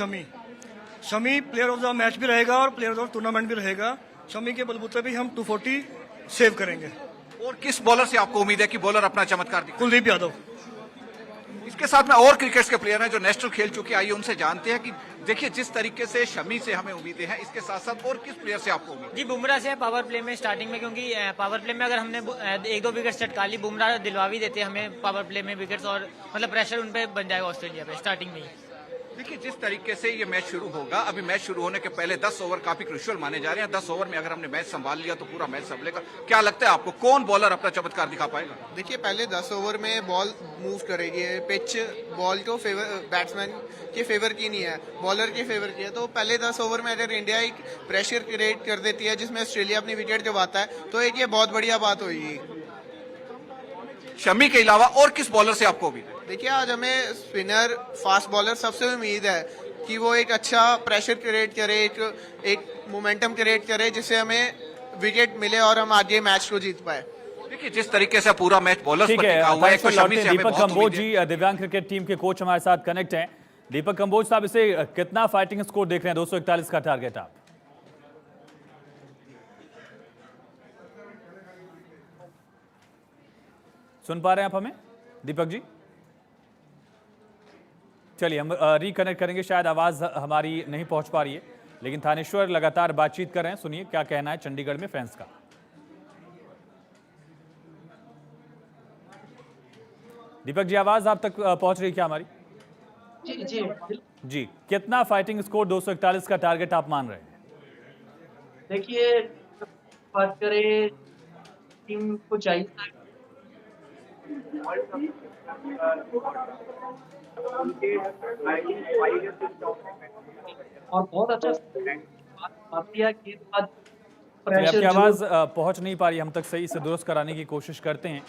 Shami player of the match भी रहेगा और प्लेयर ऑफ टूर्नामेंट भी रहेगा। शमी के बलबूते भी हम 240 सेव करेंगे। और किस बॉलर से आपको उम्मीद है कि बॉलर अपना चमत्कार दिखाए? कुलदीप यादव। इसके साथ में और क्रिकेट के प्लेयर हैं जो नेशनल खेल चुके, आइए उनसे जानते हैं कि देखिए जिस तरीके से शमी से हमें उम्मीदें हैं, इसके साथ साथ और किस प्लेयर से आपको उम्मीद? जी, बुमराह से पावर प्ले में स्टार्टिंग में, क्योंकि पावर प्ले में अगर हमने 1-2 विकेट चटका ली, बुमराह दिलवा भी देते हमें पावर प्ले में विकेट्स, और मतलब प्रेशर उन पे बन जाएगा ऑस्ट्रेलिया पे स्टार्टिंग में ही। देखिए, जिस तरीके से ये मैच शुरू होगा, अभी मैच शुरू होने के पहले 10 ओवर काफी क्रूशियल माने जा रहे हैं। 10 ओवर में अगर हमने मैच संभाल लिया तो पूरा मैच संभलेगा। क्या लगता है आपको, कौन बॉलर अपना चमत्कार दिखा पाएगा? देखिए, पहले 10 ओवर में बॉल मूव करेगी, पिच बॉल को बैट्समैन के फेवर की नहीं है, बॉलर के फेवर की है। तो पहले 10 ओवर में अगर इंडिया एक प्रेशर क्रिएट कर देती है जिसमें ऑस्ट्रेलिया अपनी विकेट गंवाता है, तो एक ये बहुत बढ़िया बात होगी। शमी के अलावा और किस बॉलर से आपको उम्मीद है? देखिए, आज हमें स्पिनर, फास्ट बॉलर सबसे उम्मीद है कि वो एक अच्छा प्रेशर क्रिएट करे, एक मोमेंटम क्रिएट करे, जिससे हमें विकेट मिले और हम आगे मैच को जीत पाए। देखिए, जिस तरीके से पूरा मैच बॉलर्स पर टिका हुआ है, तो शमी से हमें दीपक बहुत कंबोज जी, दिव्यांग क्रिकेट टीम के कोच हमारे साथ कनेक्ट हैं। दीपक कंबोज साहब, इसे कितना फाइटिंग स्कोर देख रहे हैं? 241 का टारगेट आप सुन पा रहे हैं आप हमें, दीपक जी? चलिए हम रिकनेक्ट करेंगे, शायद आवाज हमारी नहीं पहुंच पा रही है, लेकिन थानेश्वर लगातार बातचीत कर रहे हैं। सुनिए क्या कहना है चंडीगढ़ में फैंस का। दीपक जी, आवाज आप तक पहुंच रही क्या हमारी? जी, कितना फाइटिंग स्कोर 241 का टारगेट आप मान रहे हैं? देखिए, बात करें टीम को चाहिए और बहुत अच्छा भारतीय गेंदबाज जी, आपकी आवाज़ पहुंच नहीं पा रही हम तक, सही से दुरुस्त कराने की कोशिश करते हैं।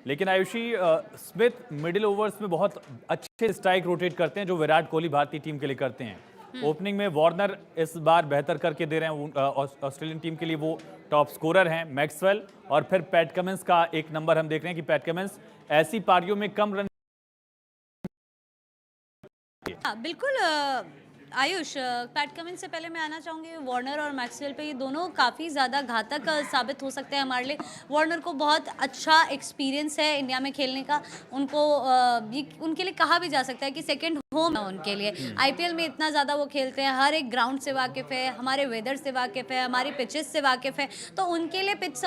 लेकिन आयुषी, स्मिथ मिडिल ओवर्स में बहुत अच्छे स्ट्राइक रोटेट करते हैं जो विराट कोहली भारतीय टीम के लिए करते हैं। ओपनिंग में वार्नर इस बार बेहतर करके दे रहे हैं, ऑस्ट्रेलियन टीम के लिए वो टॉप स्कोरर हैं। मैक्सवेल और फिर पैट कमिंस का एक नंबर हम देख रहे हैं कि पैट कमिंस ऐसी पारियों में कम रन। बिल्कुल आयुष, पैट कमिंस से पहले मैं आना चाहूँगी वार्नर और मैक्सवेल पे। ये दोनों काफ़ी ज़्यादा घातक साबित हो सकते हैं हमारे लिए। वार्नर को बहुत अच्छा एक्सपीरियंस है इंडिया में खेलने का, उनको ये उनके लिए कहा भी जा सकता है कि सेकंड होम है उनके लिए। आईपीएल में इतना ज़्यादा वो खेलते हैं, हर एक ग्राउंड से वाकिफ़ है, हमारे वेदर से वाकिफ़ है, हमारी पिचेस से वाकिफ़ है, तो उनके लिए पिच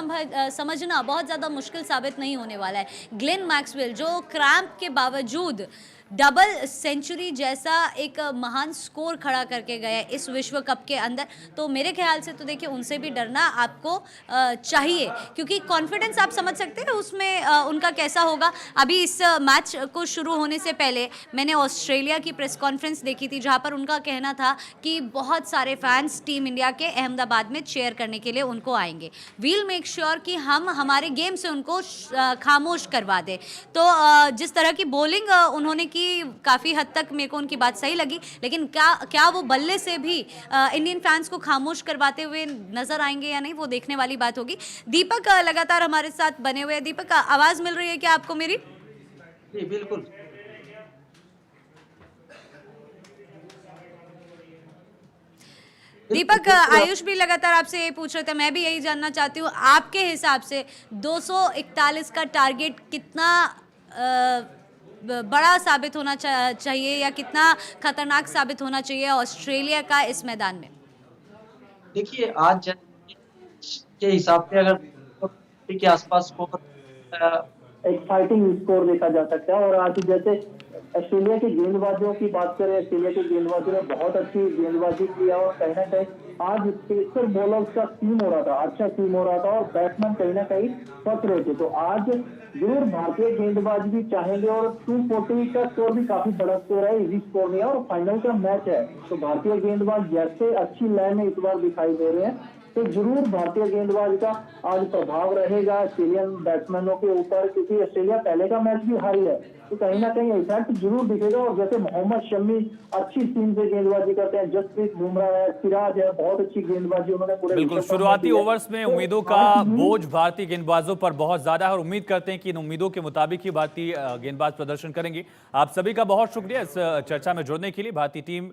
समझना बहुत ज़्यादा मुश्किल साबित नहीं होने वाला है। ग्लेन मैक्सवेल जो क्रैम्प के बावजूद डबल सेंचुरी जैसा एक महान स्कोर खड़ा करके गए इस विश्व कप के अंदर, तो मेरे ख्याल से तो देखिए उनसे भी डरना आपको चाहिए, क्योंकि कॉन्फिडेंस आप समझ सकते हैं उसमें उनका कैसा होगा। अभी इस मैच को शुरू होने से पहले मैंने ऑस्ट्रेलिया की प्रेस कॉन्फ्रेंस देखी थी, जहां पर उनका कहना था कि बहुत सारे फैंस टीम इंडिया के अहमदाबाद में चेयर करने के लिए उनको आएंगे। वील मेक श्योर कि हम हमारे गेम से उनको खामोश करवा दें। तो जिस तरह की बॉलिंग उन्होंने की, काफ़ी हद तक मेरे को उनकी बात सही लगी, लेकिन क्या वो बल्ले से भी इंडियन फैंस को खामोश करवाते हुए नजर आएंगे या नहीं, वो देखने वाली बात होगी। दीपक लगातार हमारे साथ बने हुए हैं। दीपक, आवाज़ मिल रही है क्या आपको मेरी? जी बिल्कुल। दीपक, आयुष भी लगातार आपसे ये पूछ रहे थे, मैं भी यही जानना चाहती हूँ, आपके हिसाब से 241 का टारगेट कितना बड़ा साबित होना चाहिए या कितना खतरनाक साबित होना चाहिए ऑस्ट्रेलिया का इस मैदान में? देखिए, आज के हिसाब से अगर के आसपास स्कोर, एक फाइटिंग स्कोर देखा जा सकता है। और आज जैसे ऑस्ट्रेलिया के गेंदबाजों की बात करें, ऑस्ट्रेलिया के गेंदबाजों ने बहुत अच्छी गेंदबाजी किया और कहीं ना कहीं आज पेसर बॉलर्स का सीम हो रहा था, अच्छा सीम हो रहा था और बैट्समैन कहीं ना कहीं फंस रहे थे। तो आज जरूर भारतीय गेंदबाज भी चाहेंगे और 240 का स्कोर भी काफी बड़ा स्कोर है, इजी स्कोर नहीं है और फाइनल का मैच है। तो भारतीय गेंदबाज जैसे अच्छी लाइन में इस बार दिखाई दे रहे हैं, तो जरूर भारतीय गेंदबाज का आज प्रभाव रहेगा ऑस्ट्रेलियन बैट्समैनों के ऊपर, क्योंकि ऑस्ट्रेलिया पहले का मैच भी हारी है, तो कहीं ना कहीं इफेक्ट जरूर दिखेगा। और जैसे मोहम्मद शमी अच्छी टीम से गेंदबाजी करते हैं, जसप्रीत बुमराह है, सिराज है, बहुत अच्छी गेंदबाजी उन्होंने पूरे बिल्कुल। शुरुआती ओवर्स में उम्मीदों का बोझ भारतीय गेंदबाजों पर बहुत ज्यादा है और उम्मीद करते हैं कि इन उम्मीदों के मुताबिक ही भारतीय गेंदबाज प्रदर्शन करेंगे। आप सभी का बहुत शुक्रिया इस चर्चा में जुड़ने के लिए। भारतीय टीम